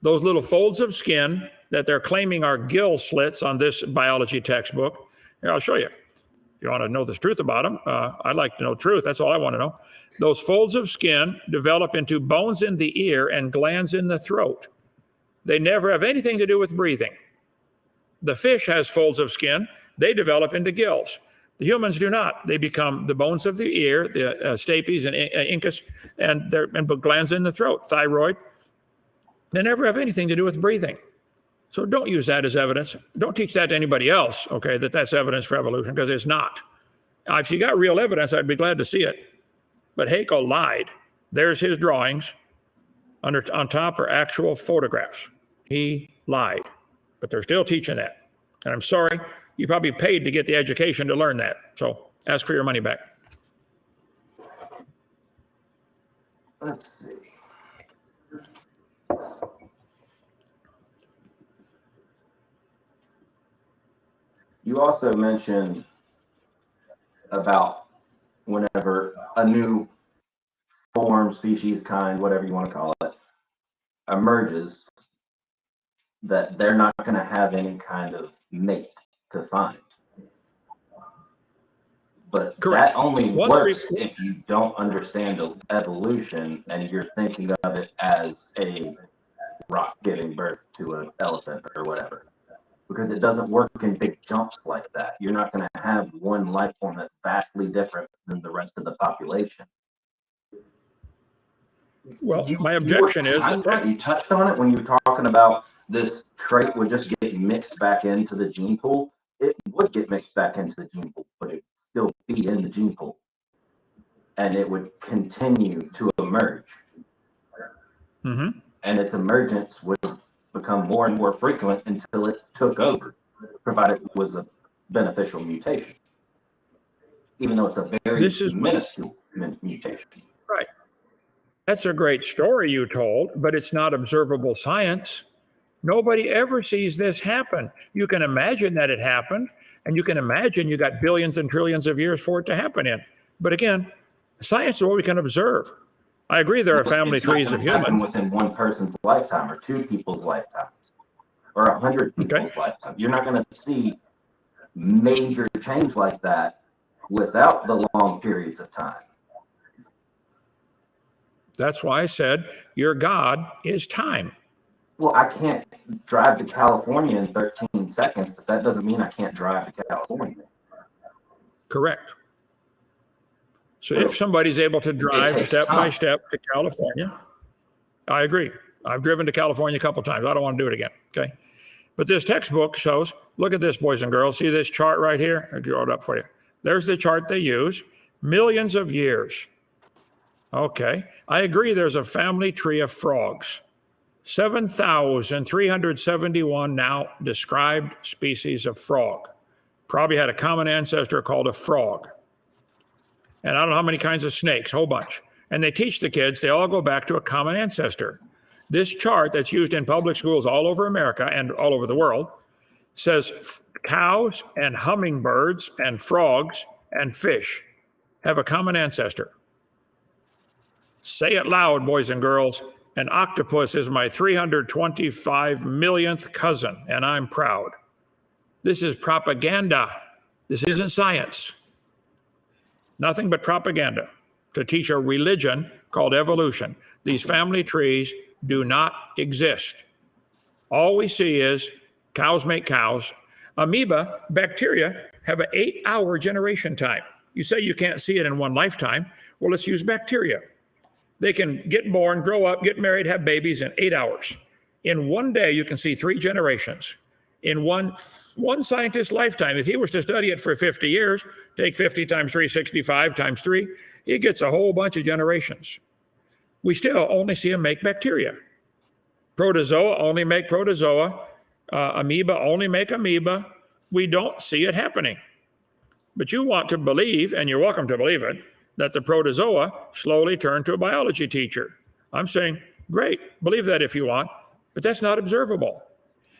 Those little folds of skin that they're claiming are gill slits on this biology textbook. Here, I'll show you. If you want to know the truth about them, I'd like to know truth. That's all I want to know. Those folds of skin develop into bones in the ear and glands in the throat. They never have anything to do with breathing. The fish has folds of skin. They develop into gills. The humans do not. They become the bones of the ear, the stapes and incus, and glands in the throat, thyroid. They never have anything to do with breathing. So don't use that as evidence. Don't teach that to anybody else, okay, that's evidence for evolution, because it's not. If you got real evidence, I'd be glad to see it. But Haeckel lied. There's his drawings. On top are actual photographs. He lied. But they're still teaching that. And I'm sorry, you probably paid to get the education to learn that. So ask for your money back. Let's see. You also mentioned about whenever a new form, species, kind, whatever you want to call it, emerges, that they're not going to have any kind of mate to find. But correct. That only works if you don't understand evolution and you're thinking of it as a rock giving birth to an elephant or whatever. Because it doesn't work in big jumps like that. You're not going to have one life form that's vastly different than the rest of the population. Well, my objection is that you touched on it when you were talking about this trait would just get mixed back into the gene pool. It would get mixed back into the gene pool, but it'd still be in the gene pool. And it would continue to emerge. Mm-hmm. And its emergence would become more and more frequent until it took over, provided it was a beneficial mutation. Even though it's a very minuscule mutation. Right. That's a great story you told, but it's not observable science. Nobody ever sees this happen. You can imagine that it happened, and you can imagine you got billions and trillions of years for it to happen in. But again, science is what we can observe. I agree there are Well, family it's not trees of gonna happen humans. within one person's lifetime or two people's lifetimes or 100 Okay. people's lifetime. You're not going to see major change like that without the long periods of time. That's why I said your God is time. Well, I can't drive to California in 13 seconds, but that doesn't mean I can't drive to California. Correct. So if somebody's able to drive takes step by time. step to California, I agree. I've driven to California a couple times. I don't want to do it again. Okay. But this textbook shows, look at this, boys and girls. See this chart right here? I'll draw it up for you. There's the chart they use. Millions of years. Okay. I agree there's a family tree of frogs. 7,371 now described species of frog. Probably had a common ancestor called a frog. And I don't know how many kinds of snakes, whole bunch. And they teach the kids, they all go back to a common ancestor. This chart that's used in public schools all over America and all over the world says cows and hummingbirds and frogs and fish have a common ancestor. Say it loud, boys and girls. An octopus is my 325 millionth cousin, and I'm proud. This is propaganda. This isn't science. Nothing but propaganda to teach a religion called evolution. These family trees do not exist. All we see is cows make cows. Amoeba, bacteria, have an 8-hour generation time. You say you can't see it in one lifetime. Well, let's use bacteria. They can get born, grow up, get married, have babies in 8 hours. In one day, you can see 3 generations. In one scientist's lifetime, if he was to study it for 50 years, take 50 times 365 times 3, he gets a whole bunch of generations. We still only see them make bacteria. Protozoa only make protozoa. Amoeba only make amoeba. We don't see it happening. But you want to believe, and you're welcome to believe it, that the protozoa slowly turned to a biology teacher. I'm saying, great, believe that if you want, but that's not observable.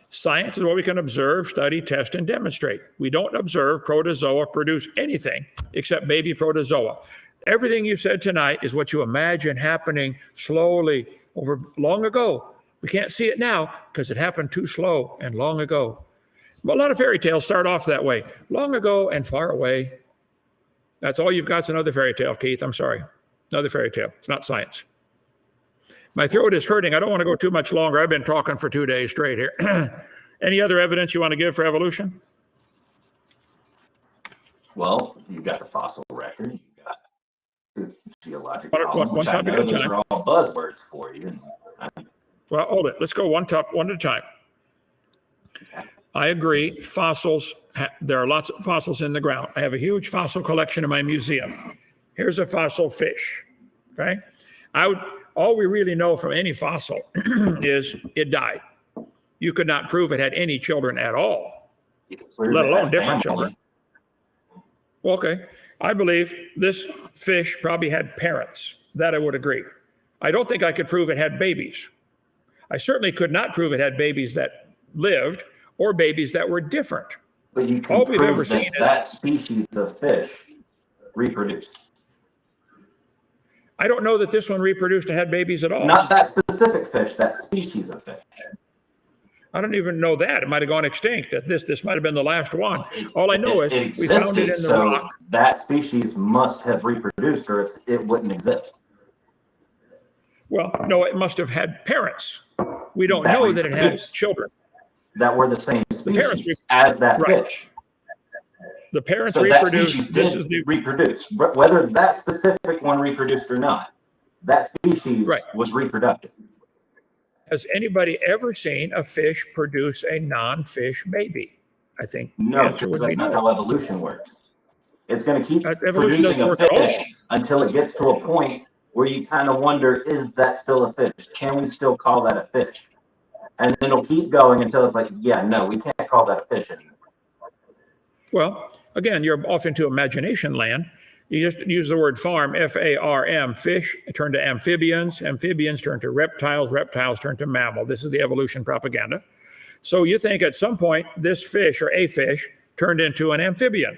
Science is what we can observe, study, test, and demonstrate. We don't observe protozoa produce anything except baby protozoa. Everything you said tonight is what you imagine happening slowly over long ago. We can't see it now because it happened too slow and long ago. A lot of fairy tales start off that way. Long ago and far away. That's all you've got is another fairy tale, Keith. I'm sorry. Another fairy tale. It's not science. My throat is hurting. I don't want to go too much longer. I've been talking for 2 days straight here. Any other evidence you want to give for evolution? Well, you've got the fossil record. You've got the geologic One problem, which I topic know at a those time. are all buzzwords for you. Well, hold it. Let's go one at a time. I agree. Fossils, there are lots of fossils in the ground. I have a huge fossil collection in my museum. Here's a fossil fish, okay? All we really know from any fossil is it died. You could not prove it had any children at all, let alone different children. Well, okay. I believe this fish probably had parents. That I would agree. I don't think I could prove it had babies. I certainly could not prove it had babies that lived or babies that were different. But you can prove that species of fish reproduced. I don't know that this one reproduced and had babies at all. Not that specific fish, that species of fish. I don't even know that. It might have gone extinct. This might have been the last one. All I know is we found it in the rock. That species must have reproduced or it wouldn't exist. Well, no, it must have had parents. We don't know that it had children. That were the same species as that fish. The parents so reproduced. This is the reproduce. Whether that specific one reproduced or not, that species was reproductive. Has anybody ever seen a fish produce a non-fish baby? I think no, because that's not how evolution works. It's going to keep producing a fish until it gets to a point where you kind of wonder, is that still a fish? Can we still call that a fish? And then it'll keep going until it's like, yeah, no, we can't call that a fish anymore. Well, again, you're off into imagination land. You just use the word farm, F-A-R-M, fish, turn to amphibians, amphibians turn to reptiles, reptiles turn to mammal. This is the evolution propaganda. So you think at some point this fish or a fish turned into an amphibian.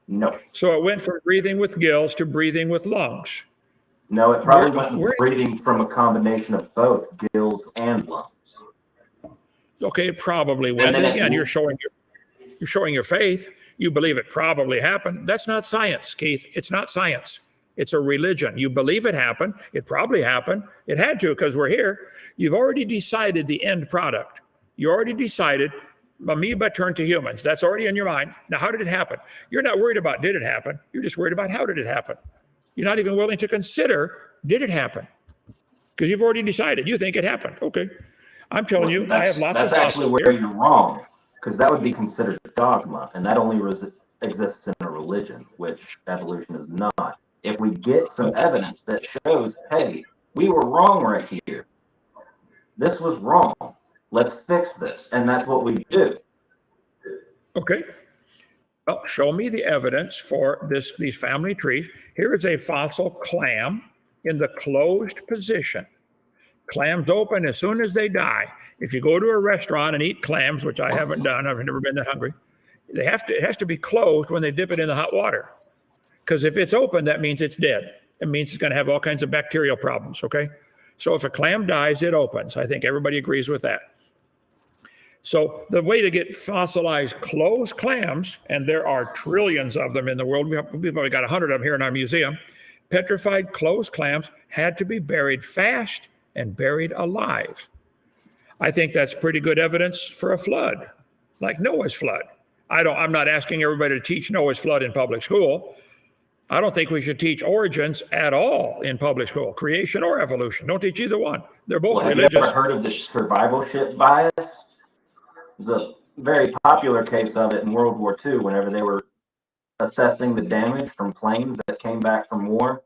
No. So it went from breathing with gills to breathing with lungs. No, it Where, probably went with where, breathing from a combination of both gills and lungs. okay, it probably And went. then Again, you're showing your faith. You believe it probably happened. That's not science, Keith. It's not science. It's a religion. You believe it happened. It probably happened. It had to because we're here. You've already decided the end product. You already decided amoeba turned to humans. That's already in your mind. Now, how did it happen? You're not worried about did it happen. You're just worried about how did it happen. You're not even willing to consider did it happen because you've already decided. You think it happened. Okay. I'm telling you, I have lots of That's actually fossils where here. you're wrong, because that would be considered dogma, and that only exists in a religion, which evolution is not. If we get some evidence that shows, hey, we were wrong right here, this was wrong, let's fix this, and that's what we do. Okay. Well, show me the evidence for these family trees. Here is a fossil clam in the closed position. Clams open as soon as they die. If you go to a restaurant and eat clams, which I haven't done, I've never been that hungry, it has to be closed when they dip it in the hot water. Because if it's open, that means it's dead. It means it's going to have all kinds of bacterial problems, okay? So if a clam dies, it opens. I think everybody agrees with that. So the way to get fossilized closed clams, and there are trillions of them in the world, we've probably got 100 of them here in our museum, petrified closed clams had to be buried fast and buried alive. I think that's pretty good evidence for a flood, like Noah's flood. I'm not asking everybody to teach Noah's flood in public school. I don't think we should teach origins at all in public school, creation or evolution. Don't teach either one. They're both religious. Have you ever heard of the survivalship bias? The very popular case of it in World War II, whenever they were assessing the damage from planes that came back from war,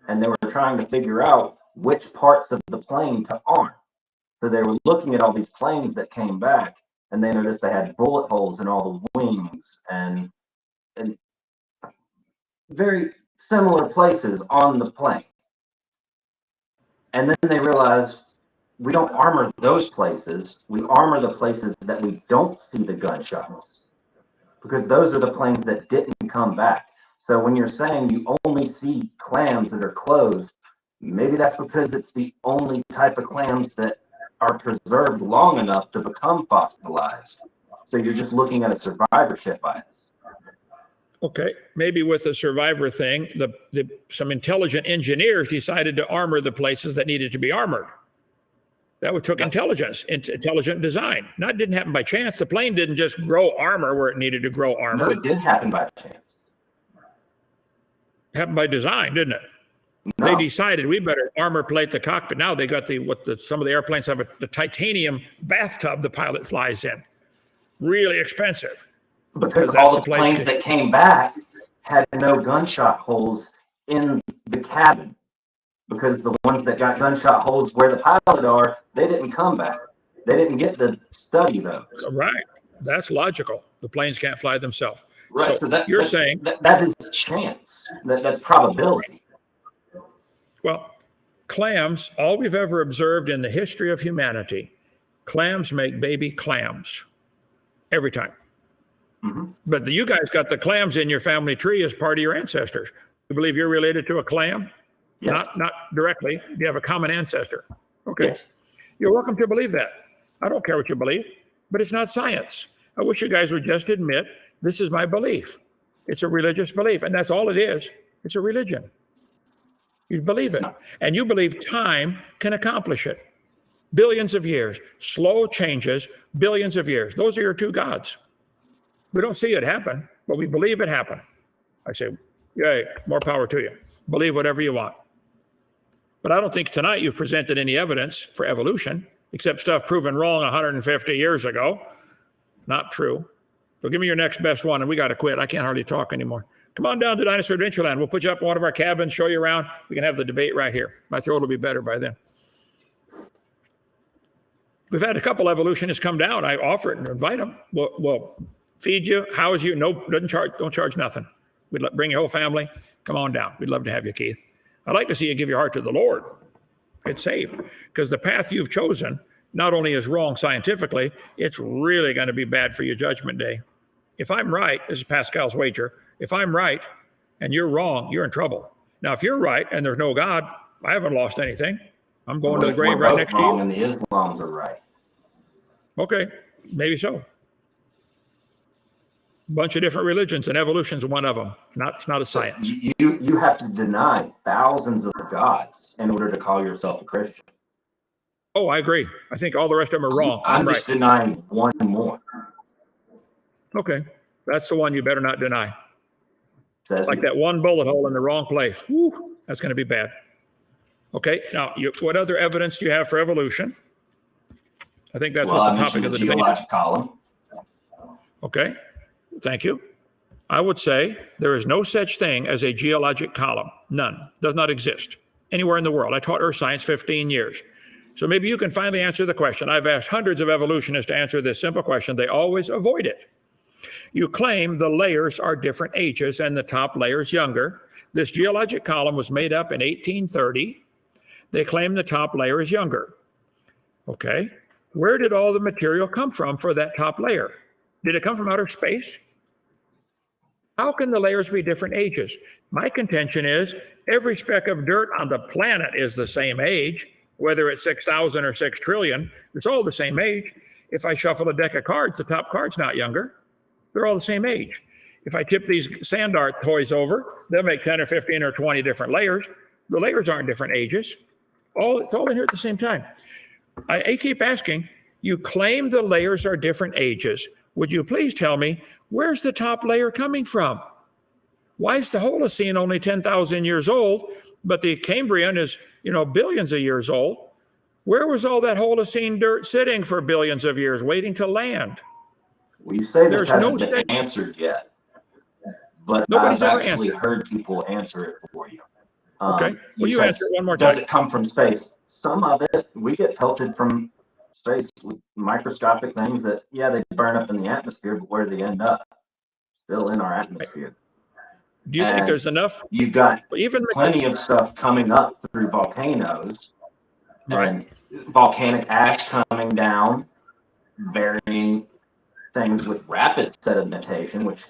and they were trying to figure out which parts of the plane to arm. So they were looking at all these planes that came back, and they noticed they had bullet holes in all the wings and very similar places on the plane. And then they realized we don't armor those places. We armor the places that we don't see the gunshots, because those are the planes that didn't come back. So when you're saying you only see clams that are closed, maybe that's because it's the only type of clams that are preserved long enough to become fossilized. So you're just looking at a survivorship bias. Okay, maybe with the survivor thing, some intelligent engineers decided to armor the places that needed to be armored. That took intelligence, intelligent design. That didn't happen by chance. The plane didn't just grow armor where it needed to grow armor. No, it did happen by chance. It happened by design, didn't it? No. They decided we better armor plate the cockpit. Now they got some of the airplanes have the titanium bathtub the pilot flies in. Really expensive. Because all the planes that came back had no gunshot holes in the cabin. Because the ones that got gunshot holes where the pilot are, they didn't come back. They didn't get to study those. Right. That's logical. The planes can't fly themselves. Right. So you're saying that is chance. That's probability. Well, clams, all we've ever observed in the history of humanity, clams make baby clams every time. Mm-hmm. But you guys got the clams in your family tree as part of your ancestors. You believe you're related to a clam? Yes. Not directly. You have a common ancestor. Okay. Yes. You're welcome to believe that. I don't care what you believe, but it's not science. I wish you guys would just admit this is my belief. It's a religious belief, and that's all it is. It's a religion. You believe it, and you believe time can accomplish it. Billions of years, slow changes, billions of years. Those are your two gods. We don't see it happen, but we believe it happened. I say, yay, more power to you. Believe whatever you want. But I don't think tonight you've presented any evidence for evolution, except stuff proven wrong 150 years ago. Not true. So give me your next best one, and we got to quit. I can't hardly talk anymore. Come on down to Dinosaur Adventure Land. We'll put you up in one of our cabins, show you around. We can have the debate right here. My throat will be better by then. We've had a couple evolutionists come down. I offer it and invite them. We'll feed you, house you. No, don't charge nothing. We'd bring your whole family. Come on down. We'd love to have you, Keith. I'd like to see you give your heart to the Lord. Get saved. Because the path you've chosen not only is wrong scientifically, it's really going to be bad for your judgment day. If I'm right, this is Pascal's wager, if I'm right and you're wrong, you're in trouble. Now, if you're right and there's no God, I haven't lost anything. I'm going to the We're grave right both next to wrong you. and the Islams are right. Okay, maybe so. Bunch of different religions, and evolution's one of them. It's not a science. You have to deny thousands of gods in order to call yourself a Christian. Oh, I agree. I think all the rest of them are wrong. I'm right. just denying one more. Okay, that's the one you better not deny. Says Like that one bullet hole in the wrong place. Whew, that's going to be bad. Okay, now, what other evidence do you have for evolution? I think that's what the topic of the debate is. Geologic column. Okay, thank you. I would say there is no such thing as a geologic column. None. Does not exist anywhere in the world. I taught earth science 15 years. So maybe you can finally answer the question. I've asked hundreds of evolutionists to answer this simple question. They always avoid it. You claim the layers are different ages and the top layer is younger. This geologic column was made up in 1830. They claim the top layer is younger. Okay, where did all the material come from for that top layer? Did it come from outer space? How can the layers be different ages? My contention is every speck of dirt on the planet is the same age, whether it's 6,000 or 6 trillion, it's all the same age. If I shuffle a deck of cards, the top card's not younger. They're all the same age. If I tip these sand art toys over, they'll make 10 or 15 or 20 different layers. The layers aren't different ages. It's all in here at the same time. I keep asking, you claim the layers are different ages. Would you please tell me, where's the top layer coming from? Why is the Holocene only 10,000 years old, but the Cambrian is, billions of years old? Where was all that Holocene dirt sitting for billions of years, waiting to land? Well, you say this hasn't been answered yet, but Nobody's I've ever actually answered. Heard people answer it for you. Okay, will you answer it one more time? Does it come from space? Some of it, we get pelted from space with microscopic things that, they burn up in the atmosphere, but where do they end up? Still in our atmosphere. Do you think there's enough? You've got plenty of stuff coming up through volcanoes, and volcanic ash coming down, varying things with rapid sedimentation, which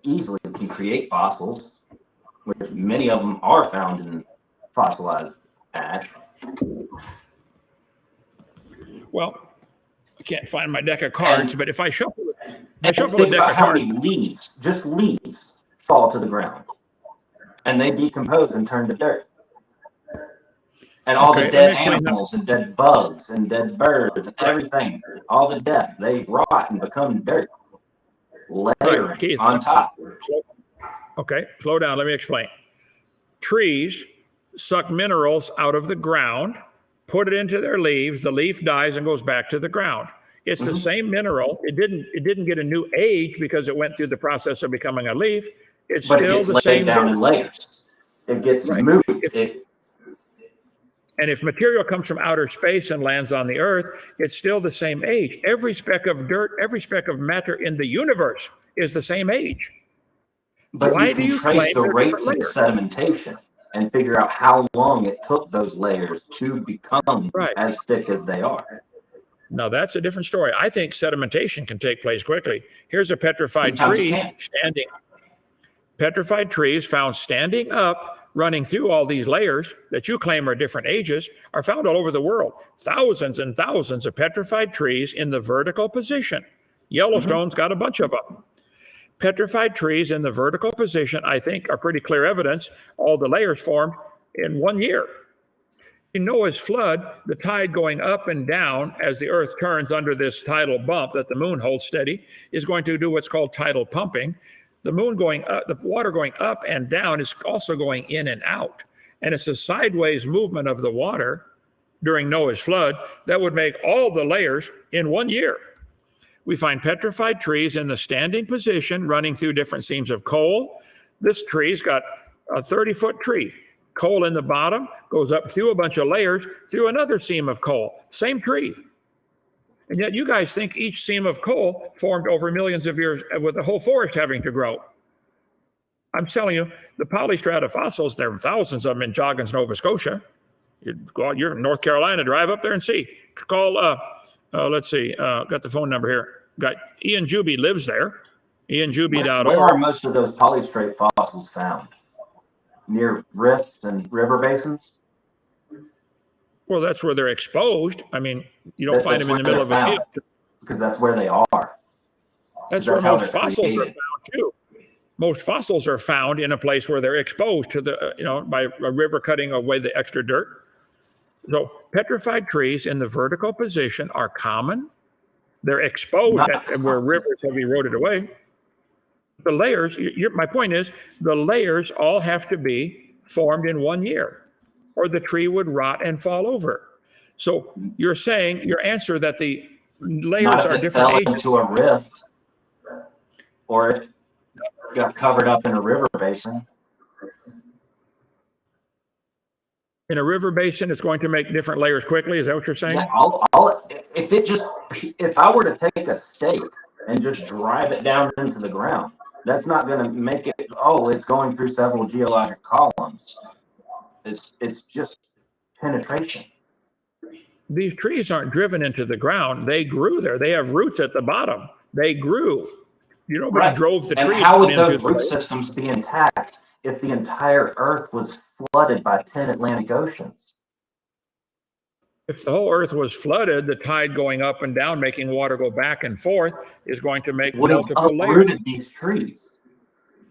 easily can create fossils, which many of them are found in fossilized ash. Well, I can't find my deck of cards, but if I shuffle a deck of how cards, many leaves, just leaves, fall to the ground, and they decompose and turn to dirt. And all the dead animals and dead bugs and dead birds and everything, all the death, they rot and become dirt, layering on top. Okay, slow down. Let me explain. Trees suck minerals out of the ground, put it into their leaves. The leaf dies and goes back to the ground. It's the same mineral. It didn't get a new age because it went through the process of becoming a leaf. It's still the same. But it gets laid down in layers. It gets moved. And if material comes from outer space and lands on the earth, it's still the same age. Every speck of dirt, every speck of matter in the universe is the same age. But why do you trace the rates of sedimentation and figure out how long it took those layers to become as thick as they are? Now, that's a different story. I think sedimentation can take place quickly. Here's a petrified tree standing. Petrified trees found standing up, running through all these layers that you claim are different ages, are found all over the world. Thousands and thousands of petrified trees in the vertical position. Yellowstone's got a bunch of them. Petrified trees in the vertical position, I think, are pretty clear evidence all the layers formed in 1 year. In Noah's flood, the tide going up and down as the earth turns under this tidal bump that the moon holds steady is going to do what's called tidal pumping. The moon going up, the water going up and down is also going in and out. And it's a sideways movement of the water during Noah's flood that would make all the layers in 1 year. We find petrified trees in the standing position running through different seams of coal. This tree's got a 30-foot tree. Coal in the bottom goes up through a bunch of layers through another seam of coal. Same tree. And yet you guys think each seam of coal formed over millions of years with the whole forest having to grow. I'm telling you, the polystrata fossils, there are thousands of them in Joggins, Nova Scotia. You go out, you're in North Carolina, drive up there and see. Call, let's see, got the phone number here. Got Ian Juby lives there. IanJuby.org. Where are most of those polystrate fossils found? near rifts and river basins? Well, that's where they're exposed. I mean, you don't find That's them in the where middle of they're a found, field. because that's where they are. That's where That's how most they're fossils are created. found too. Most fossils are found in a place where they're exposed to the, by a river cutting away the extra dirt. So petrified trees in the vertical position are common. They're exposed Not at where rivers have eroded away. The layers, my point is, the layers all have to be formed in 1 year, or the tree would rot and fall over. So you're saying, your answer that the layers not are if it different fell ages. into a rift or it got covered up in a river basin. In a river basin, it's going to make different layers quickly. Is that what you're saying? Yeah, if I were to take a stake and just drive it down into the ground, that's not going to make it, it's going through several geologic columns. It's just penetration. These trees aren't driven into the ground. They grew there. They have roots at the bottom. They grew. Nobody drove the tree. And how would into those root systems be intact if the entire earth was flooded by 10 Atlantic Oceans? If the whole earth was flooded, the tide going up and down, making water go back and forth, is going to make Would have multiple layers. uprooted these trees.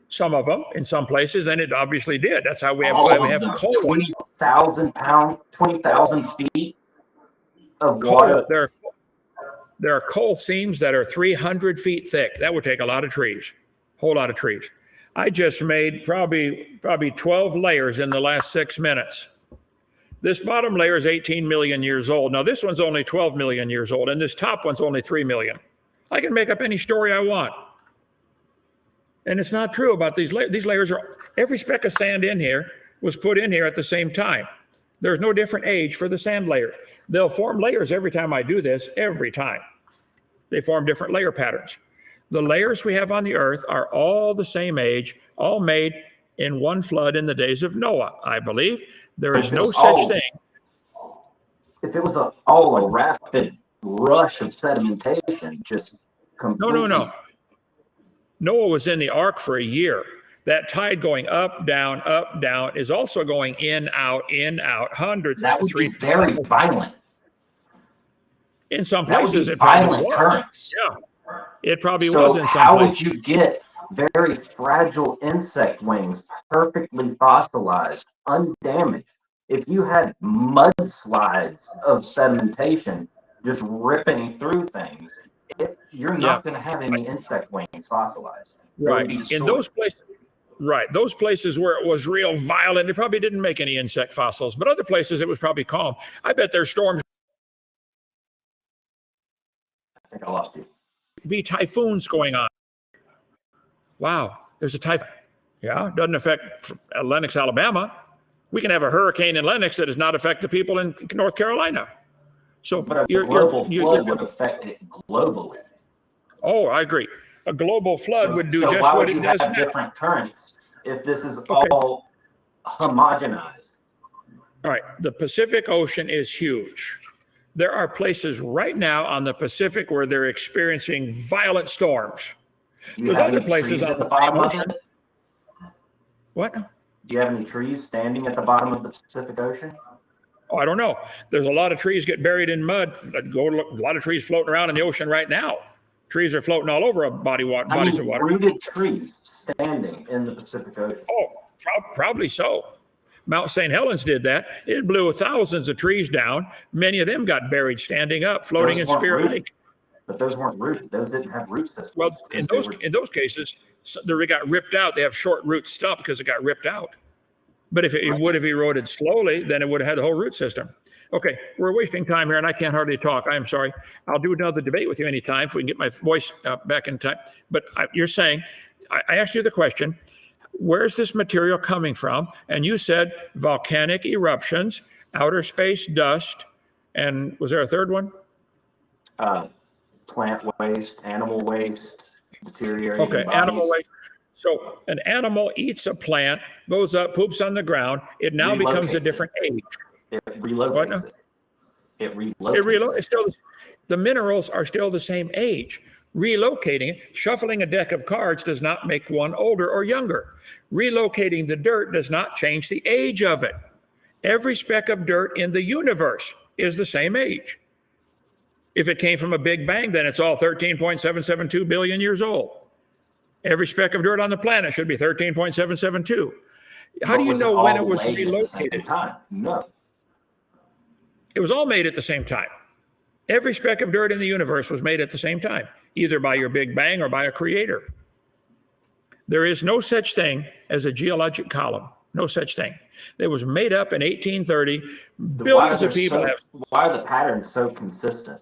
Some of them, in some places, and it obviously did. That's how we have, All why of we have them, coal. 20,000 feet of Coal. water. There are coal seams that are 300 feet thick. That would take a lot of trees, whole lot of trees. I just made probably 12 layers in the last 6 minutes. This bottom layer is 18 million years old. Now this one's only 12 million years old, and this top one's only 3 million. I can make up any story I want. And it's not true about these layers. These layers are, every speck of sand in here was put in here at the same time. There's no different age for the sand layers. They'll form layers every time I do this, every time. They form different layer patterns. The layers we have on the earth are all the same age, all made in one flood in the days of Noah, I believe. There is no such thing. If it was a rapid rush of sedimentation, just completely. No. Noah was in the ark for a year. That tide going up, down, is also going in, out, hundreds. That would be very violent. In some That places, would be it probably violent was. currents. Yeah, it probably So was in some how places. would you get very fragile insect wings, perfectly fossilized, undamaged, if you had mudslides of sedimentation just ripping through things? You're not going to have any insect wings fossilized. Right. In those places, right. Those places where it was real violent, it probably didn't make any insect fossils, but other places it was probably calm. I bet there's storms. I think I lost you. Be typhoons going on. Wow. There's a typhoon. Yeah. Doesn't affect Lenox, Alabama. We can have a hurricane in Lenox that does not affect the people in North Carolina. So but a global flood would affect it globally. Oh, I agree. A global flood would do just what it does now. Why would you have different currents if this is all homogenized? All right. The Pacific Ocean is huge. There are places right now on the Pacific where they're experiencing violent storms. There's other places on the bottom of it. What? Do you have any trees standing at the bottom of the Pacific Ocean? Oh, I don't know. There's a lot of trees get buried in mud. A lot of trees floating around in the ocean right now. Trees are floating all over bodies of water. Rooted trees standing in the Pacific Ocean. Oh, probably so. Mount St. Helens did that. It blew thousands of trees down. Many of them got buried standing up, floating in Spirit Lake. But those weren't rooted. Those didn't have root systems. Well, in those cases, they got ripped out. They have short root stump because it got ripped out. But if it would have eroded slowly, then it would have had the whole root system. Okay, we're wasting time here, and I can't hardly talk. I'm sorry. I'll do another debate with you anytime if we can get my voice back in time. But you're saying, I asked you the question, where's this material coming from? And you said volcanic eruptions, outer space dust, and was there a third one? Plant waste, animal waste, deteriorating bodies. Animal waste. So an animal eats a plant, goes up, poops on the ground. It now becomes a different age. It relocates it. It relocates. It's still, the minerals are still the same age. Relocating it, shuffling a deck of cards does not make one older or younger. Relocating the dirt does not change the age of it. Every speck of dirt in the universe is the same age. If it came from a Big Bang, then it's all 13.772 billion years old. Every speck of dirt on the planet should be 13.772. How do you know when it was relocated? No. It was all made at the same time. Every speck of dirt in the universe was made at the same time, either by your Big Bang or by a creator. There is no such thing as a geologic column. No such thing. It was made up in 1830. Billions of people have. Why are the patterns so consistent?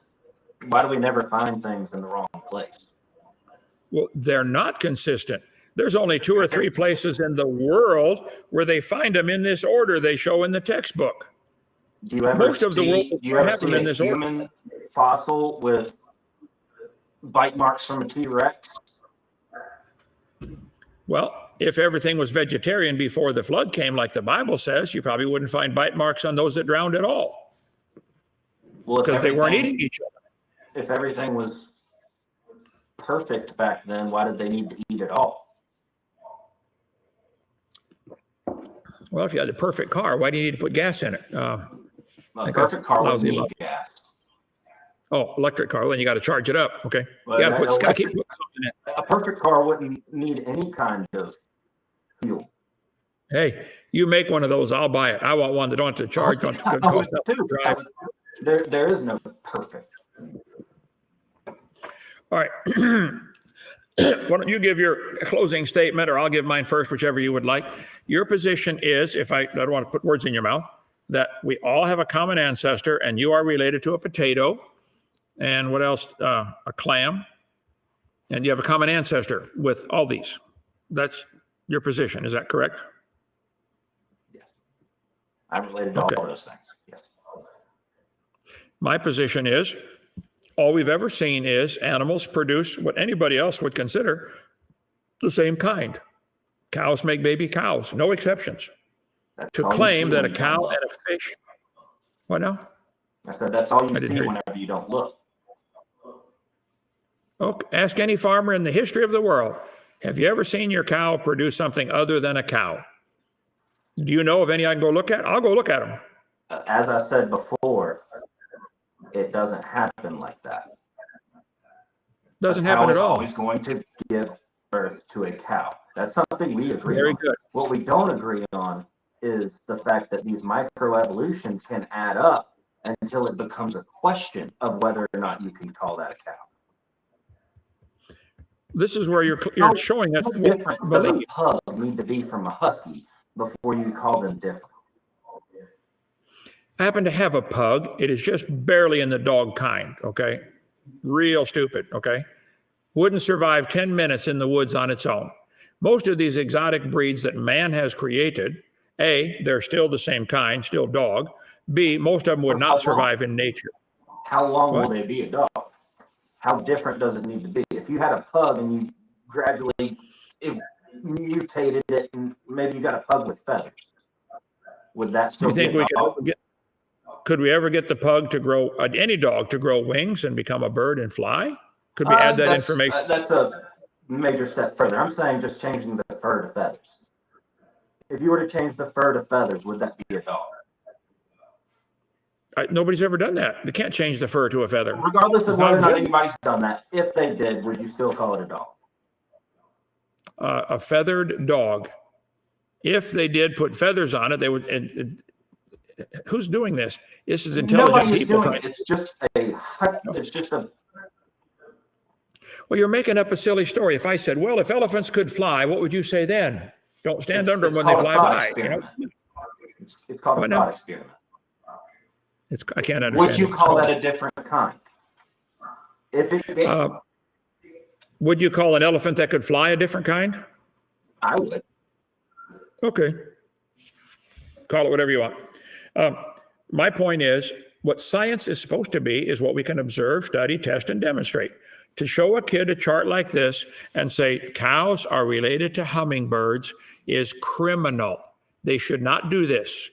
Why do we never find things in the wrong place? Well, they're not consistent. There's only 2 or 3 places in the world where they find them in this order they show in the textbook. Do you ever Most of the world do you ever have them see in a this order. human fossil with bite marks from a T-Rex? Well, if everything was vegetarian before the flood came, like the Bible says, you probably wouldn't find bite marks on those that drowned at all. Well, because they weren't eating each other. If everything was perfect back then, why did they need to eat at all? Well, if you had a perfect car, why do you need to put gas in it? A perfect car wouldn't need gas. Oh, electric car. Well, then you got to charge it up. Okay. Well, you got to keep putting something in. A perfect car wouldn't need any kind of fuel. Hey, you make one of those, I'll buy it. I want one that don't have to charge. Don't cost nothing to drive. There is no perfect. All right. Why don't you give your closing statement, or I'll give mine first, whichever you would like. Your position is, if I don't want to put words in your mouth, that we all have a common ancestor, and you are related to a potato, and what else? A clam, and you have a common ancestor with all these. That's your position. Is that correct? Yes. I'm related to all those things. Yes. My position is, all we've ever seen is animals produce what anybody else would consider the same kind. Cows make baby cows, no exceptions. To claim that a cow and a fish, what now? I said that's all you see whenever you don't look. Okay. Ask any farmer in the history of the world, have you ever seen your cow produce something other than a cow? Do you know of any I can go look at? I'll go look at them. As I said before, it doesn't happen like that. Doesn't happen at all. Always going to give birth to a cow. That's something we agree on. Very good. What we don't agree on is the fact that these microevolutions can add up until it becomes a question of whether or not you can call that a cow. This is where you're showing us different does a pug need to be from a husky before you call them different? I happen to have a pug. It is just barely in the dog kind, okay? Real stupid, okay? Wouldn't survive 10 minutes in the woods on its own. Most of these exotic breeds that man has created, A, they're still the same kind, still dog. B, most of them would not survive in nature. How long will they be a dog? How different does it need to be? If you had a pug and you gradually mutated it and maybe you got a pug with feathers, would that still be a dog? Could we ever get the pug to grow, any dog to grow wings and become a bird and fly? Could we add that information? That's a major step further. I'm saying just changing the fur to feathers. If you were to change the fur to feathers, would that be a dog? Nobody's ever done that. They can't change the fur to a feather. Regardless of whether or not anybody's done that, if they did, would you still call it a dog? A feathered dog. If they did put feathers on it, they would. Who's doing this? This is intelligent people. Doing it. It's just a. Well, you're making up a silly story. If I said, well, if elephants could fly, what would you say then? Don't stand under them when they fly by. You know? It's called a thought experiment. I can't understand. Would you call that a different kind? Would you call an elephant that could fly a different kind? I would. Okay. Call it whatever you want. My point is, what science is supposed to be is what we can observe, study, test, and demonstrate. To show a kid a chart like this and say cows are related to hummingbirds is criminal. They should not do this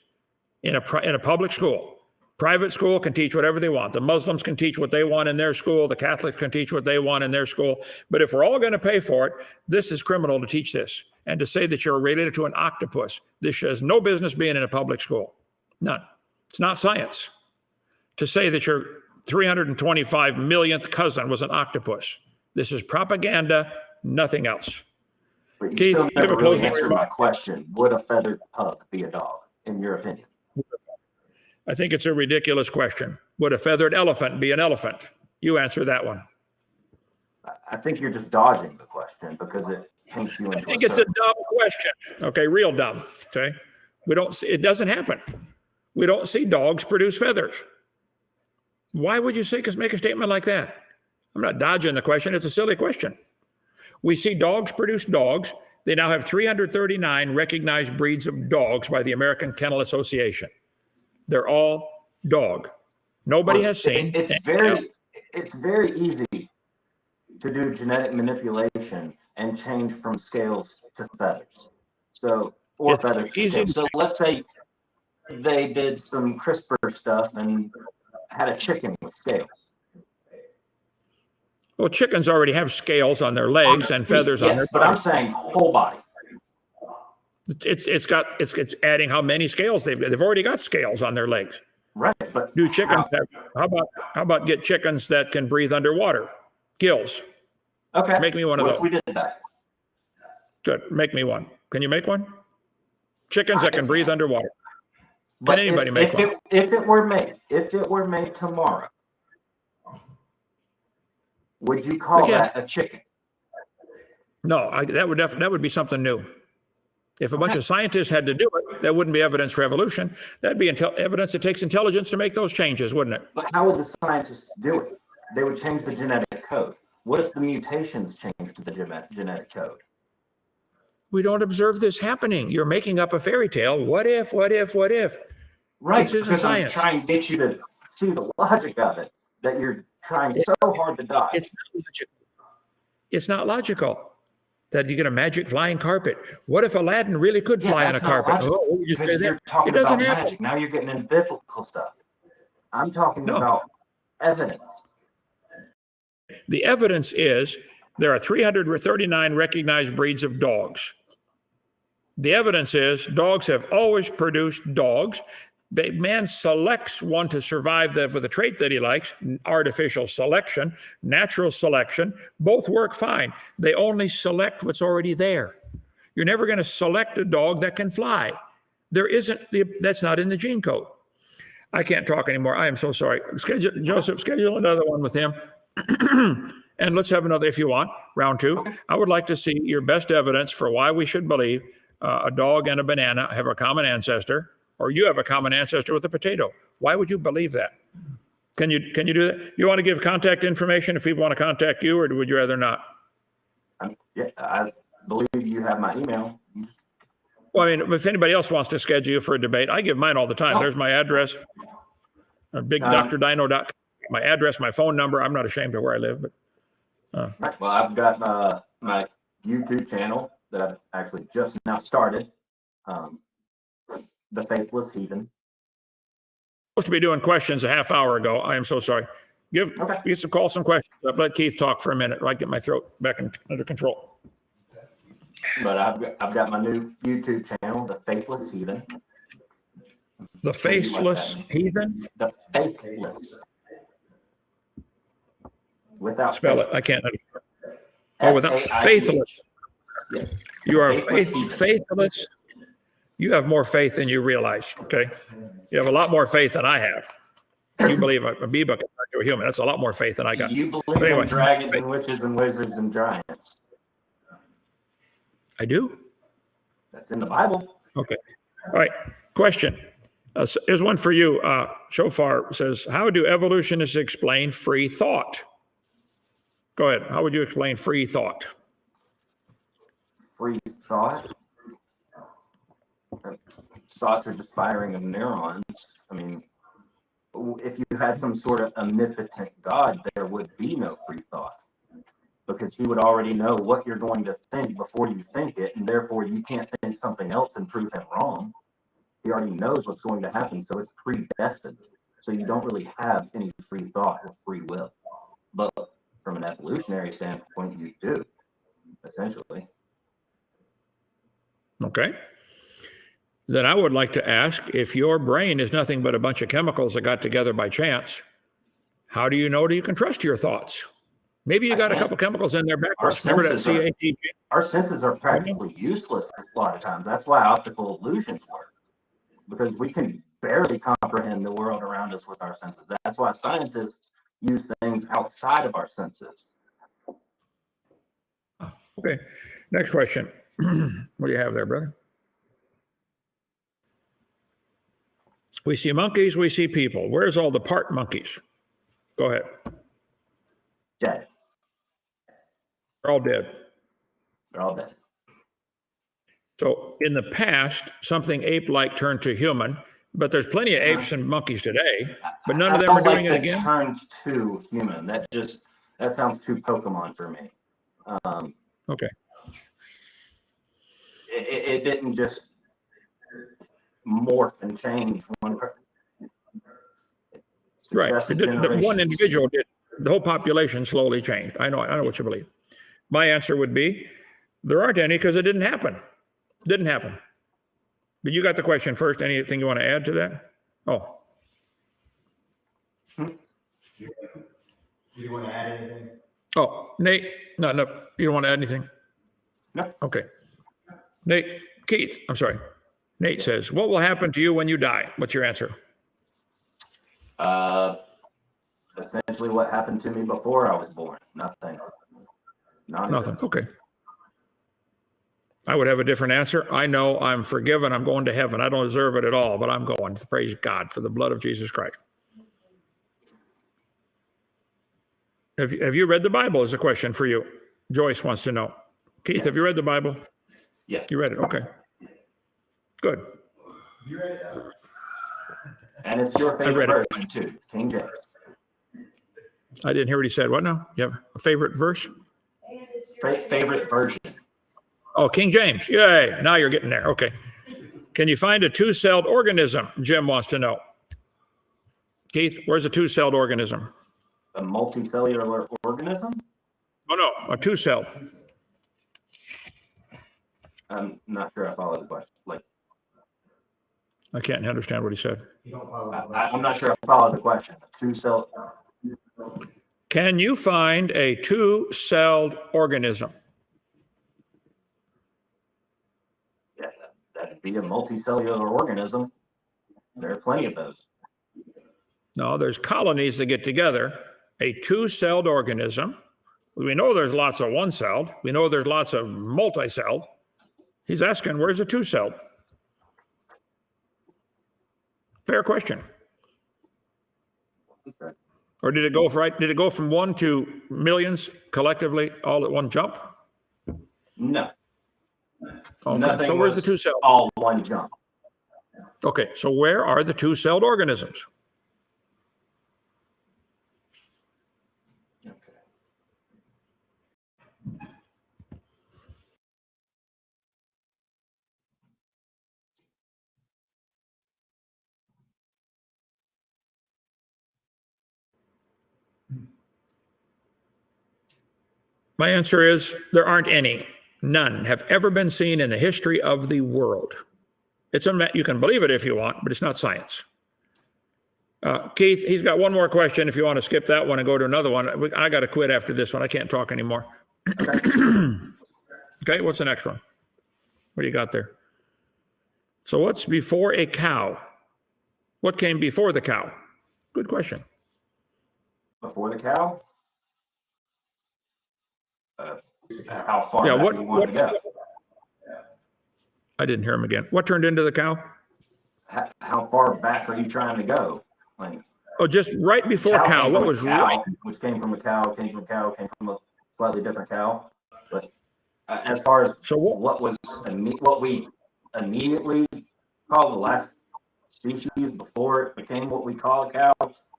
in a public school. Private school can teach whatever they want. The Muslims can teach what they want in their school. The Catholics can teach what they want in their school. But if we're all going to pay for it, this is criminal to teach this. And to say that you're related to an octopus, this has no business being in a public school. None. It's not science. To say that your 325 millionth cousin was an octopus. This is propaganda, nothing else. But you Keith, still you have never a really closing answered my question. Would a feathered pug be a dog, in your opinion? I think it's a ridiculous question. Would a feathered elephant be an elephant? You answer that one. I think you're just dodging the question because it paints you into I think it's a dumb question. Okay, real dumb. Okay, we don't see, it doesn't happen. We don't see dogs produce feathers. Why would you make a statement like that? I'm not dodging the question. It's a silly question. We see dogs produce dogs. They now have 339 recognized breeds of dogs by the American Kennel Association. They're all dog. Nobody has seen. It's very easy to do genetic manipulation and change from scales to feathers. So, or It's feathers to easy. scales. So let's say they did some CRISPR stuff and had a chicken with scales. Well, chickens already have scales on their legs and feathers on their but I'm body. saying whole body. It's adding how many scales they've already got scales on their legs. Right, but Do chickens have? How about get chickens that can breathe underwater? Gills. okay. Make me one of What those. if we did that? Good. Make me one. Can you make one? Chickens that can breathe underwater. But Can anybody make one? If it were made tomorrow, would you call that a chicken? No, that would be something new. If a bunch of scientists had to do it, that wouldn't be evidence for evolution. That'd be evidence it takes intelligence to make those changes, wouldn't it? But how would the scientists do it? They would change the genetic code. What if the mutations changed the genetic code? We don't observe this happening. You're making up a fairy tale. What if? Right, This isn't because I'm science. trying to get you to see the logic of it, that you're trying so hard to dodge. It's not logical. It's not logical that you get a magic flying carpet. What if Aladdin really could fly on a that's not carpet? logical, Oh, you say because that? you're talking It doesn't about happen. magic. Now you're getting into biblical stuff. I'm talking No. about evidence. The evidence is there are 339 recognized breeds of dogs. The evidence is dogs have always produced dogs. Man selects one to survive with a trait that he likes, artificial selection, natural selection, both work fine. They only select what's already there. You're never going to select a dog that can fly. That's not in the gene code. I can't talk anymore. I am so sorry. Schedule another one with him. And let's have another, if you want, round two. I would like to see your best evidence for why we should believe a dog and a banana have a common ancestor, or you have a common ancestor with a potato. Why would you believe that? Can you do that? You want to give contact information if people want to contact you, or would you rather not? Yeah, I believe you have my email. Well, I mean, if anybody else wants to schedule you for a debate, I give mine all the time. There's my address, BIG-DINO.com. My address, my phone number. I'm not ashamed of where I live, but. Right. Well, I've got my YouTube channel that I've actually just now started. The Faithless Heathen. Supposed to be doing questions a half hour ago. I am so sorry. Call some questions up. Let Keith talk for a minute, or I get my throat back under control. But I've got my new YouTube channel, The Faithless Heathen. The Faceless Heathen? The Faithless. Without Spell faith. it. I can't. Oh, without faithless. Yes. You are Faithless. faithless. You have more faith than you realize. Okay. You have a lot more faith than I have. You believe a bee bucket to a human. That's a lot more faith than I got. You believe in dragons and witches and wizards and giants. I do. That's in the Bible. Okay. All right. Question. Here's one for you. Shofar says, how do evolutionists explain free thought? Go ahead. How would you explain free thought? Free thought. Thoughts are just firing of neurons. I mean, if you had some sort of omnipotent God, there would be no free thought, because he would already know what you're going to think before you think it, and therefore you can't think something else and prove him wrong. He already knows what's going to happen, so it's predestined. So you don't really have any free thought or free will. But from an evolutionary standpoint, you do, essentially. Okay. Then I would like to ask, if your brain is nothing but a bunch of chemicals that got together by chance, how do you know you can trust your thoughts? Maybe you got a couple chemicals in there backwards. Remember that CATG? Our senses are practically useless a lot of times. That's why optical illusions work, because we can barely comprehend the world around us with our senses. That's why scientists use things outside of our senses. Okay. Next question. What do you have there, brother? We see monkeys, we see people. Where's all the part monkeys? Go ahead. Dead. They're all dead. They're all dead. So in the past, something ape-like turned to human, but there's plenty of apes and monkeys today, but none of them are doing it again. Turned to human. That sounds too Pokemon for me. Okay. It didn't just morph and change one. Right. The one individual did. The whole population slowly changed. I know what you believe. My answer would be there aren't any because it didn't happen. Didn't happen. But you got the question first. Anything you want to add to that? Oh. Do you want to add anything? Oh, Nate. No. You don't want to add anything? No. Okay. Keith, I'm sorry. Nate says, what will happen to you when you die? What's your answer? Essentially what happened to me before I was born. Nothing. Nothing. Okay. I would have a different answer. I know I'm forgiven. I'm going to heaven. I don't deserve it at all, but I'm going. Praise God for the blood of Jesus Christ. Have you read the Bible is a question for you. Joyce wants to know. Keith, yes. Have you read the Bible? Yes. You read it? Okay. Good. You read it? And it's your favorite version too, King James. I didn't hear what he said. What now? You have a favorite verse? Favorite version. Oh, King James. Yay. Now you're getting there. Okay. Can you find a two-celled organism? Jim wants to know. Keith, where's a two-celled organism? A multicellular organism? Oh, no, a two-celled. I'm not sure I followed the question. I can't understand what he said. I'm not sure I followed the question. Two-celled. Can you find a two-celled organism? Yeah, that'd be a multicellular organism. There are plenty of those. No, there's colonies that get together. A two-celled organism. We know there's lots of one-celled. We know there's lots of multi-celled. He's asking, where's a two-celled? Fair question. Okay. Or did it go right? Did it go from one to millions collectively all at one jump? No. Okay. So where's the two-celled? All one jump. Okay. So where are the two-celled organisms? My answer is there aren't any. None have ever been seen in the history of the world. You can believe it if you want, but it's not science. Keith, he's got one more question if you want to skip that one and go to another one. I got to quit after this one. I can't talk anymore. Okay, what's the next one? What do you got there? So what's before a cow? What came before the cow? Good question. Before the cow? How far back do you want to go? I didn't hear him again. What turned into the cow? How far back are you trying to go? Just right before cow. What was right? Which came from a cow, came from a slightly different cow. But as far as what we immediately call the last species before it became what we call a cow,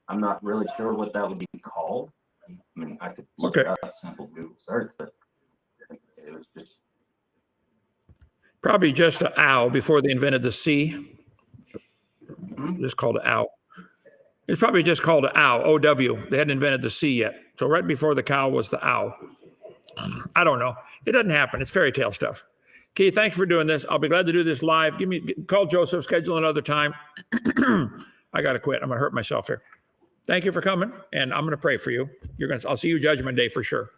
I'm not really sure what that would be called. I mean, I could look it up, simple Google search, but it was just probably just an owl before they invented the C. Just called an owl. It's probably just called an ow, O-W. They hadn't invented the C yet. So right before the cow was the ow. I don't know. It doesn't happen. It's fairy tale stuff. Keith, thanks for doing this. I'll be glad to do this live. Call Joseph, schedule another time. I got to quit. I'm going to hurt myself here. Thank you for coming, and I'm going to pray for you. I'll see you Judgment Day for sure.